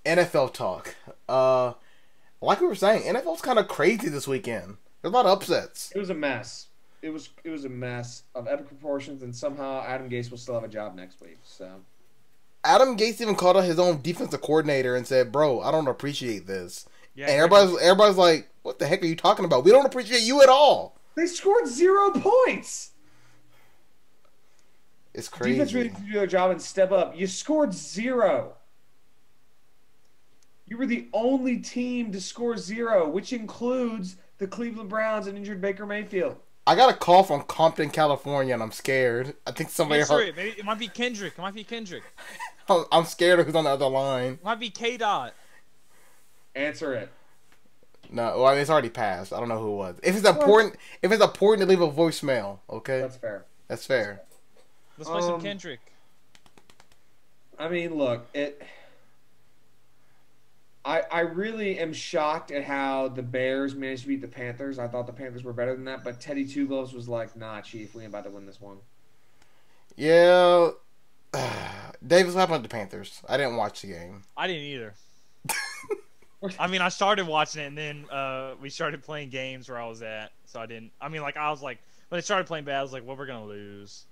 NFL talk. Like we were saying, NFL's kind of crazy this weekend. There's a lot of upsets. It was a mess. It was a mess of epic proportions, and somehow Adam Gase will still have a job next week. So. Adam Gase even called out his own defensive coordinator and said, "Bro, I don't appreciate this." Yeah, and everybody's like, "What the heck are you talking about? We don't appreciate you at all." They scored 0 points. It's crazy. Defense really did do their job and step up. You scored 0. You were the only team to score 0, which includes the Cleveland Browns and injured Baker Mayfield. I got a call from Compton, California, and I'm scared. I think somebody Answer heard. it. Maybe it might be Kendrick. I'm scared of who's on the other line. It might be K-Dot. Answer it. No, well, I mean, it's already passed. I don't know who it was. If it's important to leave a voicemail, okay? That's fair. That's fair. Let's play some Kendrick. I mean, look, I really am shocked at how the Bears managed to beat the Panthers. I thought the Panthers were better than that, but Teddy Two Gloves was like, "Nah, Chief, we ain't about to win this one." Yeah. Davis, what happened with the Panthers? I didn't watch the game. I didn't either. I mean, I started watching it, and then we started playing games where I was at, so I didn't. I mean, like I was like, when they started playing bad, I was like, well, we're gonna lose,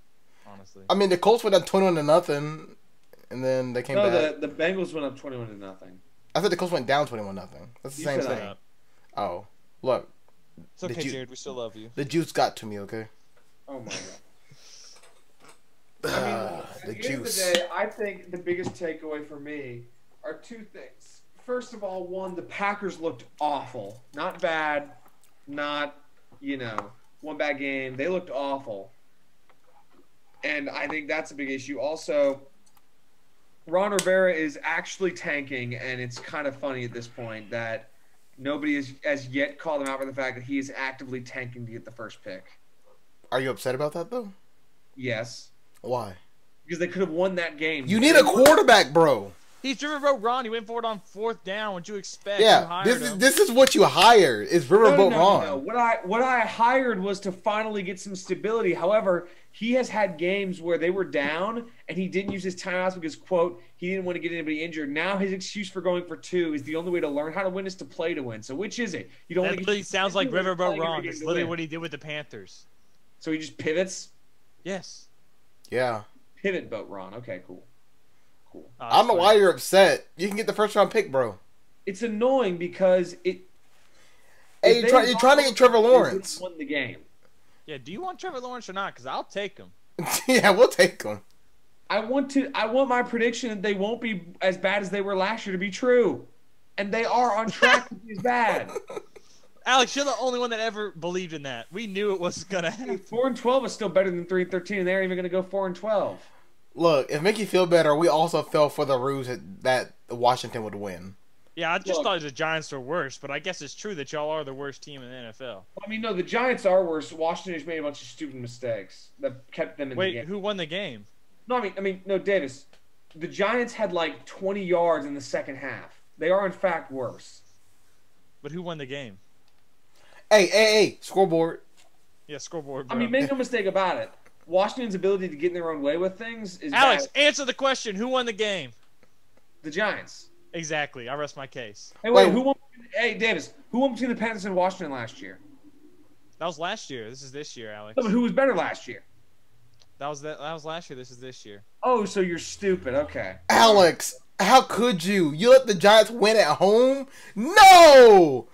honestly. I mean, the Colts went up 21-0, and then they came back. No, the Bengals went up 21-0. I thought the Colts went down 21-0. That's the same said thing. Up. Oh, look, It's okay, Jared. We still love you. the juice got to me. Okay. Oh my god. At The the end of juice. the day, I think the biggest takeaway for me are two things. First of all, one, the Packers looked awful. Not bad, not, one bad game. They looked awful. And I think that's a big issue. Also, Ron Rivera is actually tanking, and it's kind of funny at this point that nobody has yet called him out for the fact that he is actively tanking to get the first pick. Are you upset about that though? Yes. Why? Because they could have won that game. You need a quarterback, bro. He's Riverboat Ron. He went for it on 4th down. What'd you expect? You Yeah, hired him. this is what you hired. Is Riverboat Ron? No. What I hired was to finally get some stability. However, he has had games where they were down and he didn't use his timeouts because, quote, he didn't want to get anybody injured. Now his excuse for going for 2 is the only way to learn how to win is to play to win. So which is it? You don't That want to literally sounds like Riverboat Ron. That's literally what he. he did with the Panthers. So he just pivots. Yes. Yeah. Pivot boat Ron. Okay, cool. I don't know why you're upset. You can get the first round pick, bro. It's annoying because it. Hey, you're trying to get Trevor Lawrence. Won the game. Yeah, do you want Trevor Lawrence or not? Because I'll take him. Yeah, we'll take him. I want my prediction that they won't be as bad as they were last year to be true. And they are on track to be as bad. Alex, you're the only one that ever believed in that. We knew it was going to happen. 4-12 is still better than 3-13, and they're even going to go 4-12. Look, if make you feel better, we also fell for the ruse that Washington would win. Yeah, I just thought the Giants were worse, but I guess it's true that y'all are the worst team in the NFL. I mean, no, the Giants are worse. Washington just made a bunch of stupid mistakes that kept them in the game. Wait, who won the game? No, I mean, no, Davis. The Giants had like 20 yards in the second half. They are, in fact, worse. But who won the game? Hey, scoreboard. Yeah, scoreboard, bro. I mean, make no mistake about it. Washington's ability to get in their own way with things is Alex, bad. answer the question. Who won the game? The Giants. Exactly. I rest my case. Hey, wait, Wait. Hey, Davis, who won between the Panthers and Washington last year? That was last year. This is this year, Alex. No, but who was better last year? That was last year. This is this year. Oh, so you're stupid. Okay. Alex, how could you? You let the Giants win at home? No!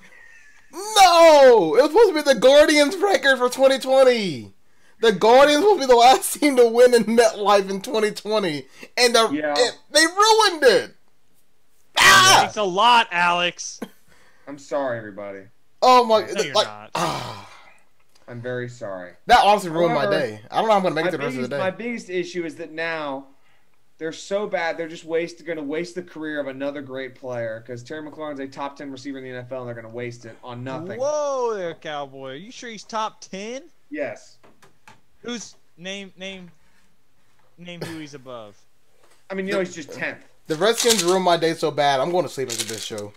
It was supposed to be the Guardians' record for 2020. The Guardians will be the last team to win in MetLife in 2020, and they ruined it. Ah! Thanks a lot, Alex. I'm sorry, everybody. Oh my! No, you're not. I'm very sorry. That honestly ruined my However, day. I don't know how I'm gonna make it the rest of the My day. biggest issue is that now they're so bad. They're just going to waste the career of another great player because Terry McLaurin's a top 10 receiver in the NFL, and they're going to waste it on nothing. Whoa there, Cowboy. Are you sure he's top 10? Yes. Who's name who he's above? I mean, he's just 10th. The Redskins ruined my day so bad. I'm going to sleep after this show.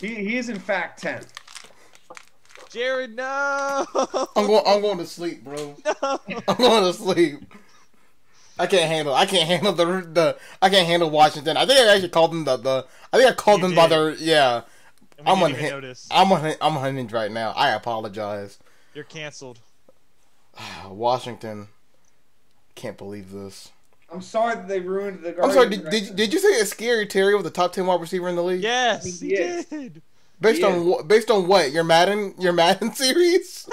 He is in fact 10th. Jared, no. I'm going to sleep, bro. No. I'm going to sleep. I can't handle Washington. I think I actually called them them by their I'm notice. I'm unhinged right now. I apologize. You're canceled. Washington. Can't believe this. I'm sorry that they ruined the I'm Guardians. sorry. Did you say it's Scary Terry was the top 10 wide receiver in the league? Yes, he Yes. did. Based on what? Your Madden series?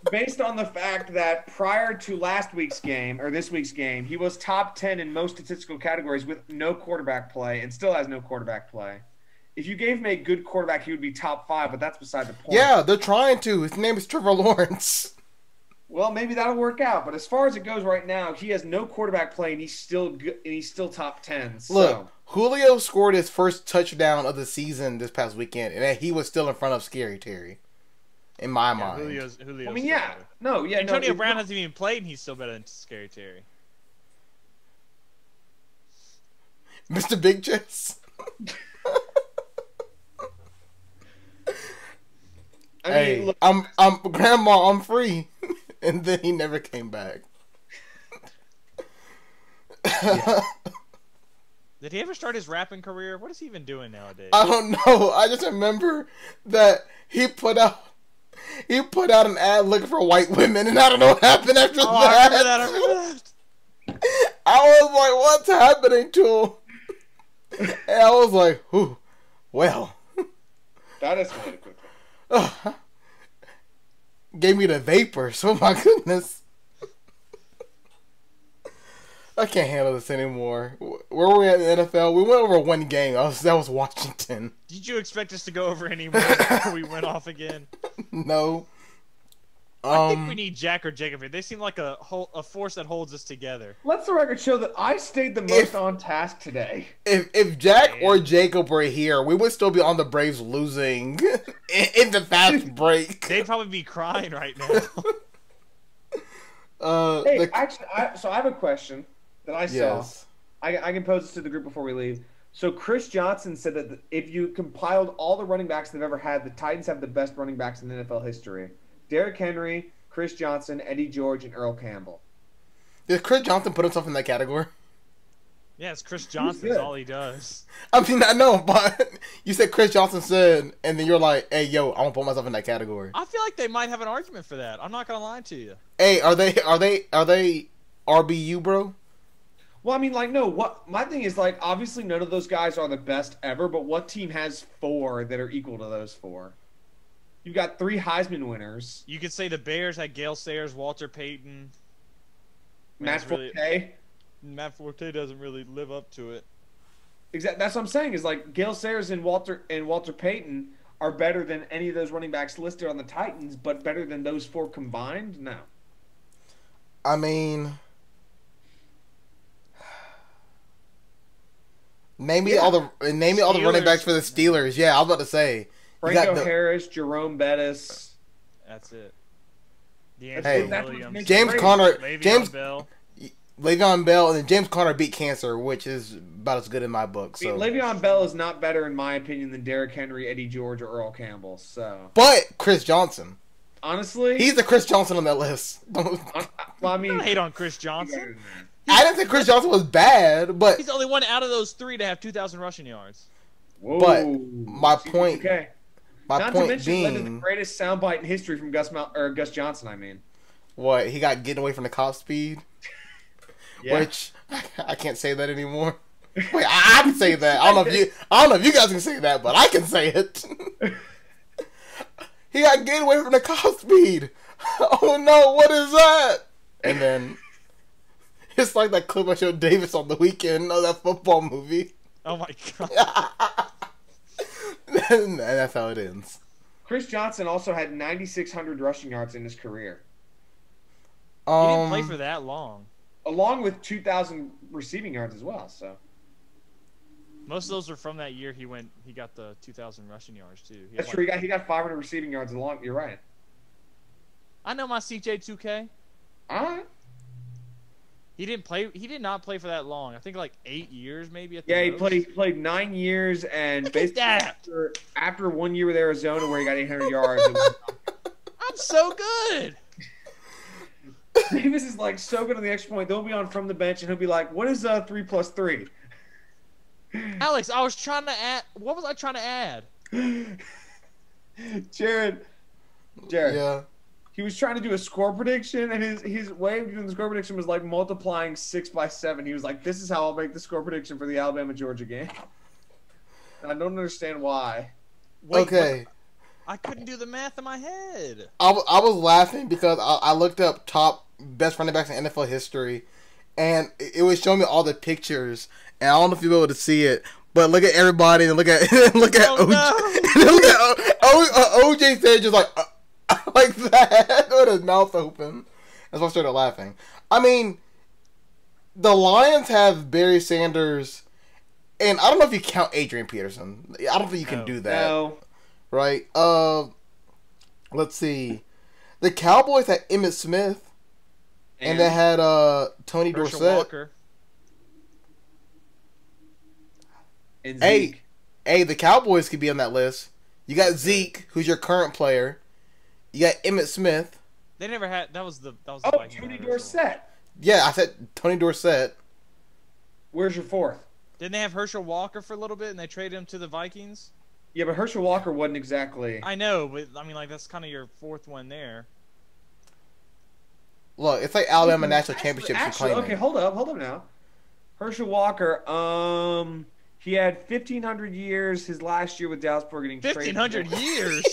Based on the fact that prior to last week's game or this week's game, he was top 10 in most statistical categories with no quarterback play and still has no quarterback play. If you gave him a good quarterback, he would be top 5, but that's beside the point. Yeah, they're trying to. His name is Trevor Lawrence. Well, maybe that'll work out. But as far as it goes right now, he has no quarterback play, and he's still good, and he's still top 10. So. Look, Julio scored his first touchdown of the season this past weekend, and he was still in front of Scary Terry. In my mind. Julio's I mean, yeah. better. No, yeah, Antonio no. Brown hasn't even played, and he's still better than Scary Terry. Mr. Big Chess. I mean, Hey, look, I'm Grandma, I'm free. And then he never came back. Did he ever start his rapping career? What is he even doing nowadays? I don't know. I just remember that he put out an ad looking for white women, and I don't know what happened after that. I remember that. I was like, what's happening to him? And I was like, ooh, well. That escalated quickly. Gave me the vapors. Oh my goodness. I can't handle this anymore. Where were we at in the NFL? We went over one game. That was Washington. Did you expect us to go over any more before we went off again? No. I think we need Jack or Jacob here. They seem like a force that holds us together. Let's the record show that I stayed the most on task today. If Jack or Jacob were here, we would still be on the Braves losing in the fast break. They'd probably be crying right now. Actually, so I have a question that I saw. Yes. I can pose this to the group before we leave. So Chris Johnson said that if you compiled all the running backs they've ever had, the Titans have the best running backs in NFL history. Derrick Henry, Chris Johnson, Eddie George, and Earl Campbell. Did Chris Johnson put himself in that category? Yeah, it's Chris Johnson. That's all he does. I mean, I know, but you said Chris Johnson said, and then you're like, hey, yo, I want to put myself in that category. I feel like they might have an argument for that. I'm not going to lie to you. Hey, are they RBU, bro? Well, I mean, like, no. What my thing is, like, obviously none of those guys are the best ever, but what team has 4 that are equal to those 4? You've got 3 Heisman winners. You could say the Bears had Gale Sayers, Walter Payton. Matt Forte. Matt Forte doesn't really live up to it. Exactly. That's what I'm saying. Is like Gale Sayers and Walter Payton are better than any of those running backs listed on the Titans, but better than those 4 combined? No. I mean, name me all the running backs for the Steelers. Yeah, I was about to say. Franco Harris, Jerome Bettis. That's it. Hey, Williams. James Conner, Bell. Le'Veon Bell, and then James Conner beat cancer, which is about as good in my book. So Le'Veon Bell is not better, in my opinion, than Derrick Henry, Eddie George, or Earl Campbell. So, but Chris Johnson, honestly, he's the Chris Johnson on that list. Well, I mean, don't hate on Chris Johnson. I didn't say Chris Johnson was bad, but he's the only one out of those 3 to have 2,000 rushing yards. Whoa. But my point. Okay. My Not point to mention, being, led to the greatest soundbite in history from Gus Johnson. I mean, what he got getting away from the cop speed, yeah. Which I can't say that anymore. Wait, I can say that. I don't know if you guys can say that, but I can say it. He got getting away from the cop speed. Oh no, what is that? And then it's like that clip I showed Davis on the weekend of that football movie. Oh my god. And that's how it ends. Chris Johnson also had 9,600 rushing yards in his career. He didn't play for that long. Along with 2,000 receiving yards as well. So most of those were from that year. He got the 2,000 rushing yards too. That's true. He got 500 receiving yards along. You're right. I know my CJ2K. All right. He didn't play. He did not play for that long. I think like 8 years, maybe. At the Yeah, most. he played 9 years, and Look basically at that. after 1 year with Arizona, where he got 800 yards. I'm so good. Davis is like so good on the extra point. They'll be on from the bench, and he'll be like, "What is 3 + 3?" Alex, I was trying to add. What was I trying to add? Jared. Yeah. He was trying to do a score prediction, and his way of doing the score prediction was like multiplying 6 by 7. He was like, "This is how I'll make the score prediction for the Alabama-Georgia game." And I don't understand why. Wait, Okay. I couldn't do the math in my head. I was laughing because I looked up top best running backs in NFL history, and it was showing me all the pictures, and I don't know if you'll be able to see it, but look at everybody and look at OJ said just like that with his mouth open. That's why I started laughing. I mean, the Lions have Barry Sanders, and I don't know if you count Adrian Peterson. I don't think you can do that. No. Right. Let's see. The Cowboys had Emmitt Smith, and they had Tony Herschel Dorsett. Walker. And Zeke. Hey, the Cowboys could be on that list. You got Zeke, who's your current player. You got Emmitt Smith. They never had. That was the. Oh, Vikings Tony original. Dorsett. Yeah, I said Tony Dorsett. Where's your 4th? Didn't they have Herschel Walker for a little bit and they traded him to the Vikings? Yeah, but Herschel Walker wasn't exactly. I know, but I mean, like that's kind of your fourth one there. Look, it's like Alabama national championships. Actually, okay, hold up now. Herschel Walker, he had 1,500 years. His last year with Dallas before getting traded. 1,500 years.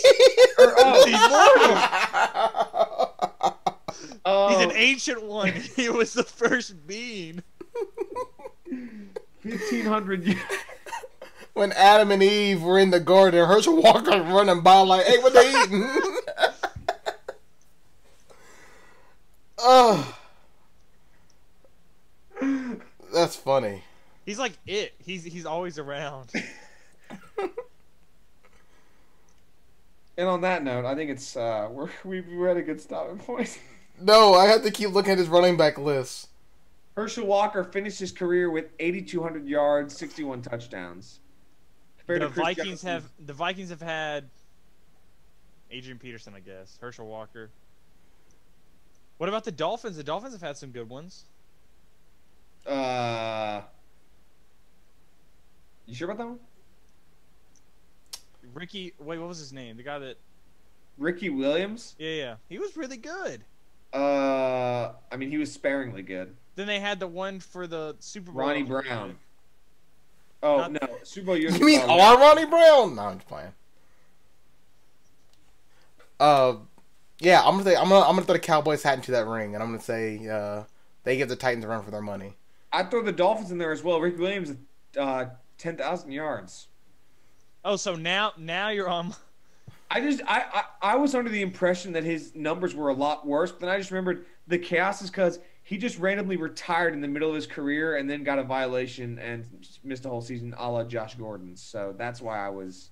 He's an ancient one. He was the first being. 1,500 years. When Adam and Eve were in the garden, Herschel Walker running by like, "Hey, what they eating?" Oh, that's funny. He's like it. He's always around. And on that note, I think it's we're at a good stopping point. No, I have to keep looking at his running back list. Herschel Walker finished his career with 8,200 yards, 61 touchdowns. The Vikings have had Adrian Peterson, I guess. Herschel Walker. What about the Dolphins? The Dolphins have had some good ones. You sure about that one? Ricky, wait, what was his name? The guy that... Ricky Williams? Yeah. He was really good. I mean, he was sparingly good. Then they had the one for the Super Bowl. Ronnie Brown. Oh, no. Super Bowl years. You mean Ronnie Brown? No, I'm just playing. Yeah, I'm gonna throw the Cowboys hat into that ring, and I'm gonna say they give the Titans a run for their money. I'd throw the Dolphins in there as well. Ricky Williams, 10,000 yards. Oh, so now you're on. I was under the impression that his numbers were a lot worse, but then I just remembered the chaos is because he just randomly retired in the middle of his career and then got a violation and missed a whole season, a la Josh Gordon. So that's why I was.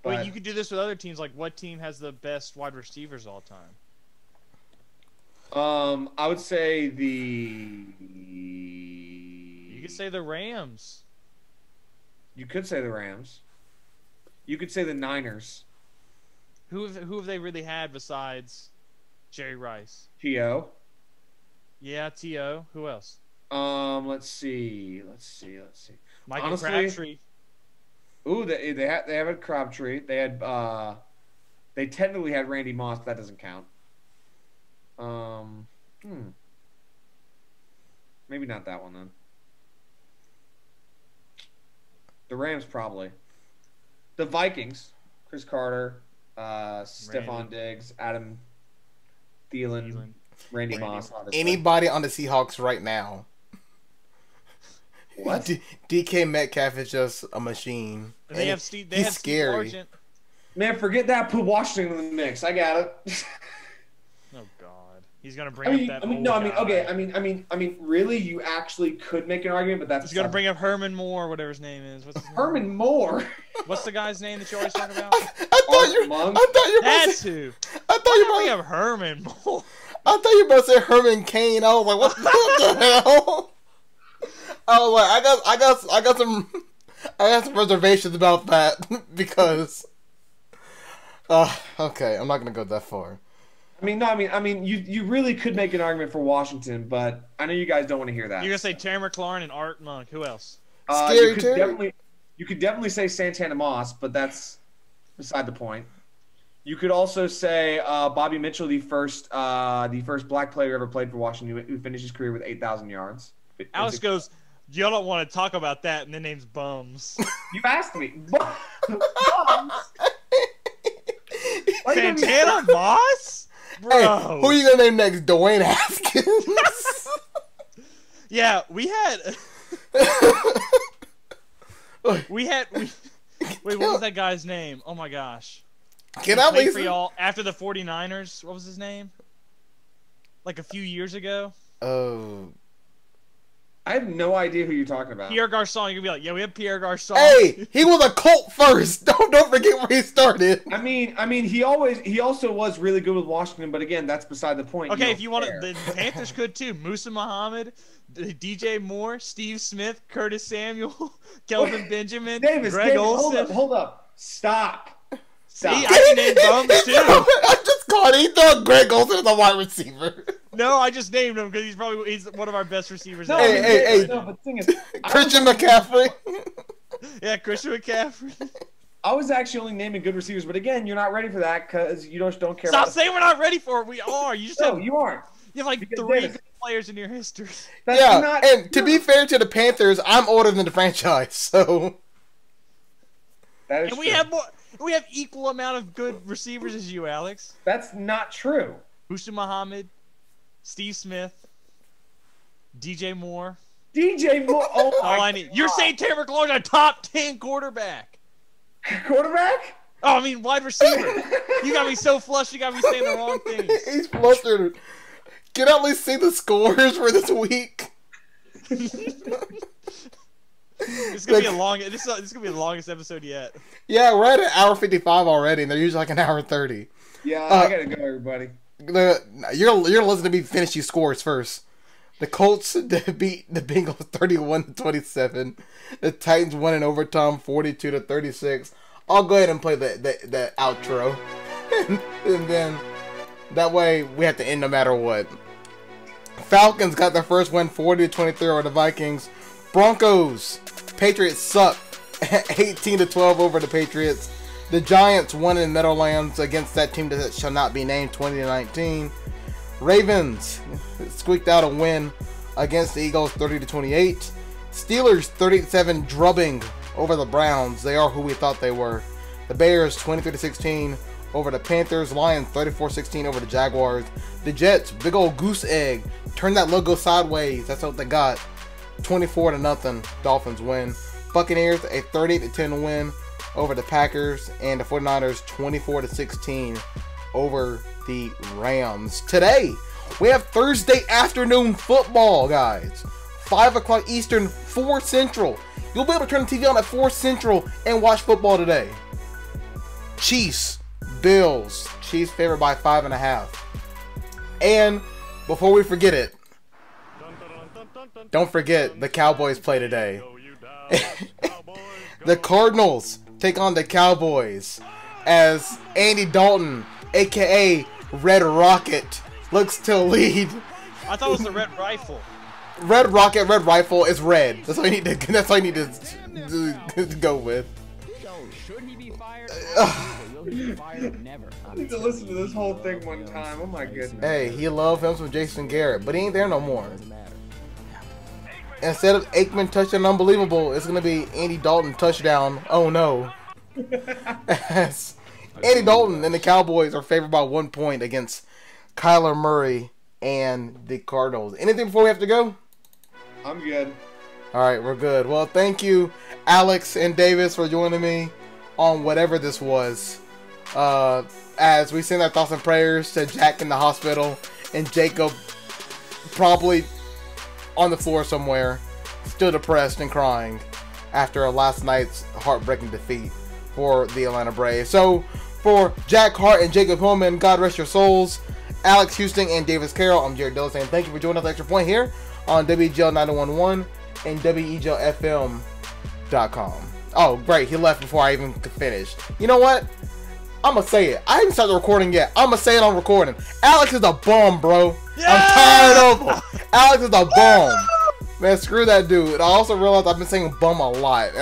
But you could do this with other teams. Like, what team has the best wide receivers all time? I would say You could say the Rams. You could say the Rams. You could say the Niners. Who have they really had besides Jerry Rice? T.O. Yeah, T.O. Who else? Let's see. Michael Honestly, Crabtree. Ooh, they have a Crabtree. They had they technically had Randy Moss, but that doesn't count. Maybe not that one then. The Rams probably. The Vikings, Chris Carter, Stephon Diggs, Adam Thielen, Randy Moss. Obviously. Anybody on the Seahawks right now? What? DK Metcalf is just a machine. And they have Steve. They he's have scary. Steve Largent. Man, forget that. Put Washington in the mix. I got it. Oh God, he's gonna bring up that. Really, you actually could make an argument, but that's. He's gonna bring up Herman Moore, whatever his name is. What's his name? Herman Moore. What's the guy's name that you always talk about? I thought you were That's who. I thought you bring up Herman Moore. I thought you were about to say Herman Cain. I was like, what the hell? I was like, I got some reservations about that because. Okay, I'm not gonna go that far. You really could make an argument for Washington, but I know you guys don't want to hear that. You're gonna say Terry McLaurin and Art Monk. Who else? Scary Terry. You could definitely say Santana Moss, but that's beside the point. You could also say Bobby Mitchell, the first black player ever played for Washington, who finished his career with 8,000 yards. Alex goes, "Y'all don't want to talk about that," and then names bums. You asked me. Bums. Santana Moss? Bro. Hey, who are you gonna name next? Dwayne Haskins? Yeah, we had. Wait, what was that guy's name? Oh my gosh. Can I play for y'all after the 49ers? What was his name? Like a few years ago? Oh. I have no idea who you're talking about. Pierre Garçon. You're gonna be like, yeah, we have Pierre Garçon. Hey, he was a Colt first. Don't forget where he started. I mean, he also was really good with Washington, but again, that's beside the point. Okay, if you want to, the Panthers could too. Musa Muhammad, DJ Moore, Steve Smith, Curtis Samuel, Kelvin Benjamin, Greg Olsen. Hold up. Stop. See, I can name bums too. I just caught it. He thought Greg Olsen as a wide receiver. No, I just named him because he's one of our best receivers. No, ever. Hey. No, but the thing is, Christian McCaffrey. Yeah, Christian McCaffrey. I was actually only naming good receivers, but again, you're not ready for that because you don't care. Stop about saying we're not ready for it. We are. You just No, have, you aren't. you have like Because 3 Dennis- good players in your history. That's Yeah, not and to true. be fair to the Panthers, I'm older than the franchise, so That is And we true. have more. We have equal amount of good receivers as you, Alex. That's not true. Hussein Muhammad, Steve Smith, DJ Moore. DJ Moore. Oh All my I need. You're saying Terry McLaurin's a top 10 quarterback? quarterback? Oh, I mean wide receiver. You got me so flushed. You got me saying the wrong things. he's flustered. Can I at least see the scores for this week? It's gonna be a long. This is gonna be the longest episode yet. Yeah, we're at an hour 55 already, and they're usually like an hour 30. Yeah, I gotta go, everybody. You're listening to me finish these scores first. The Colts beat the Bengals 31-27. The Titans won in overtime 42-36. I'll go ahead and play the outro, and then that way we have to end no matter what. Falcons got their first win 40-23 over the Vikings. Broncos, Patriots suck 18-12 over the Patriots. The Giants won in Meadowlands against that team that shall not be named 20-19. Ravens squeaked out a win against the Eagles 30-28. Steelers 37 drubbing over the Browns. They are who we thought they were. The Bears 23-16 over the Panthers. Lions 34-16 over the Jaguars. The Jets, big old goose egg, turned that logo sideways. That's what they got. 24-0. Dolphins win. Buccaneers a 38-10 win over the Packers, and the 49ers 24-16 over the Rams. Today, we have Thursday afternoon football, guys. 5 o'clock Eastern, 4 Central. You'll be able to turn the TV on at 4 Central and watch football today. Chiefs, Bills. Chiefs favored by 5.5. And before we forget it, don't forget the Cowboys play today. The Cardinals take on the Cowboys as Andy Dalton, aka Red Rocket, looks to lead. I thought it was the Red Rifle. Red Rocket, Red Rifle is red. That's all you need to. That's all you need to go with. So, should he be fired? Will he be fired? Never. I need to listen to this whole thing one time. Oh my goodness. Hey, he love him some Jason Garrett, but he ain't there no more. Instead of Aikman touchdown unbelievable, it's gonna be Andy Dalton touchdown. Oh no. Yes. Andy Dalton and the Cowboys are favored by 1 point against Kyler Murray and the Cardinals. Anything before we have to go? I'm good. Alright, we're good. Well, thank you, Alex and Davis, for joining me on whatever this was. As we send our thoughts and prayers to Jack in the hospital and Jacob probably on the floor somewhere, still depressed and crying after last night's heartbreaking defeat for the Atlanta Braves. So, for Jack Hart and Jacob Hillman, God rest your souls. Alex Houston and Davis Carroll, I'm Jared Dillon saying thank you for joining us at Extra Point here on WGL 911 and WEGLFM.com. Oh, great, he left before I even could finish. You know what? I'm gonna say it. I haven't started recording yet. I'm gonna say it on recording. Alex is a bum, bro. Yeah! I'm tired of him. Alex is a bum. Man, screw that dude. I also realized I've been saying bum a lot.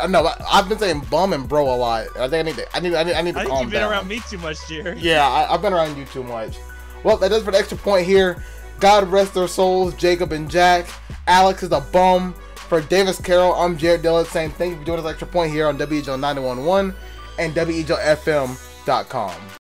No, I've been saying bum and bro a lot. I think I need to I think calm you've been down. around me too much, Jerry. Yeah, I've been around you too much. Well, that does it for the Extra Point here. God rest their souls, Jacob and Jack. Alex is a bum. For Davis Carroll, I'm Jared Dillon saying thank you for joining us at Extra Point here on WGL 911 and WEGLFM.com.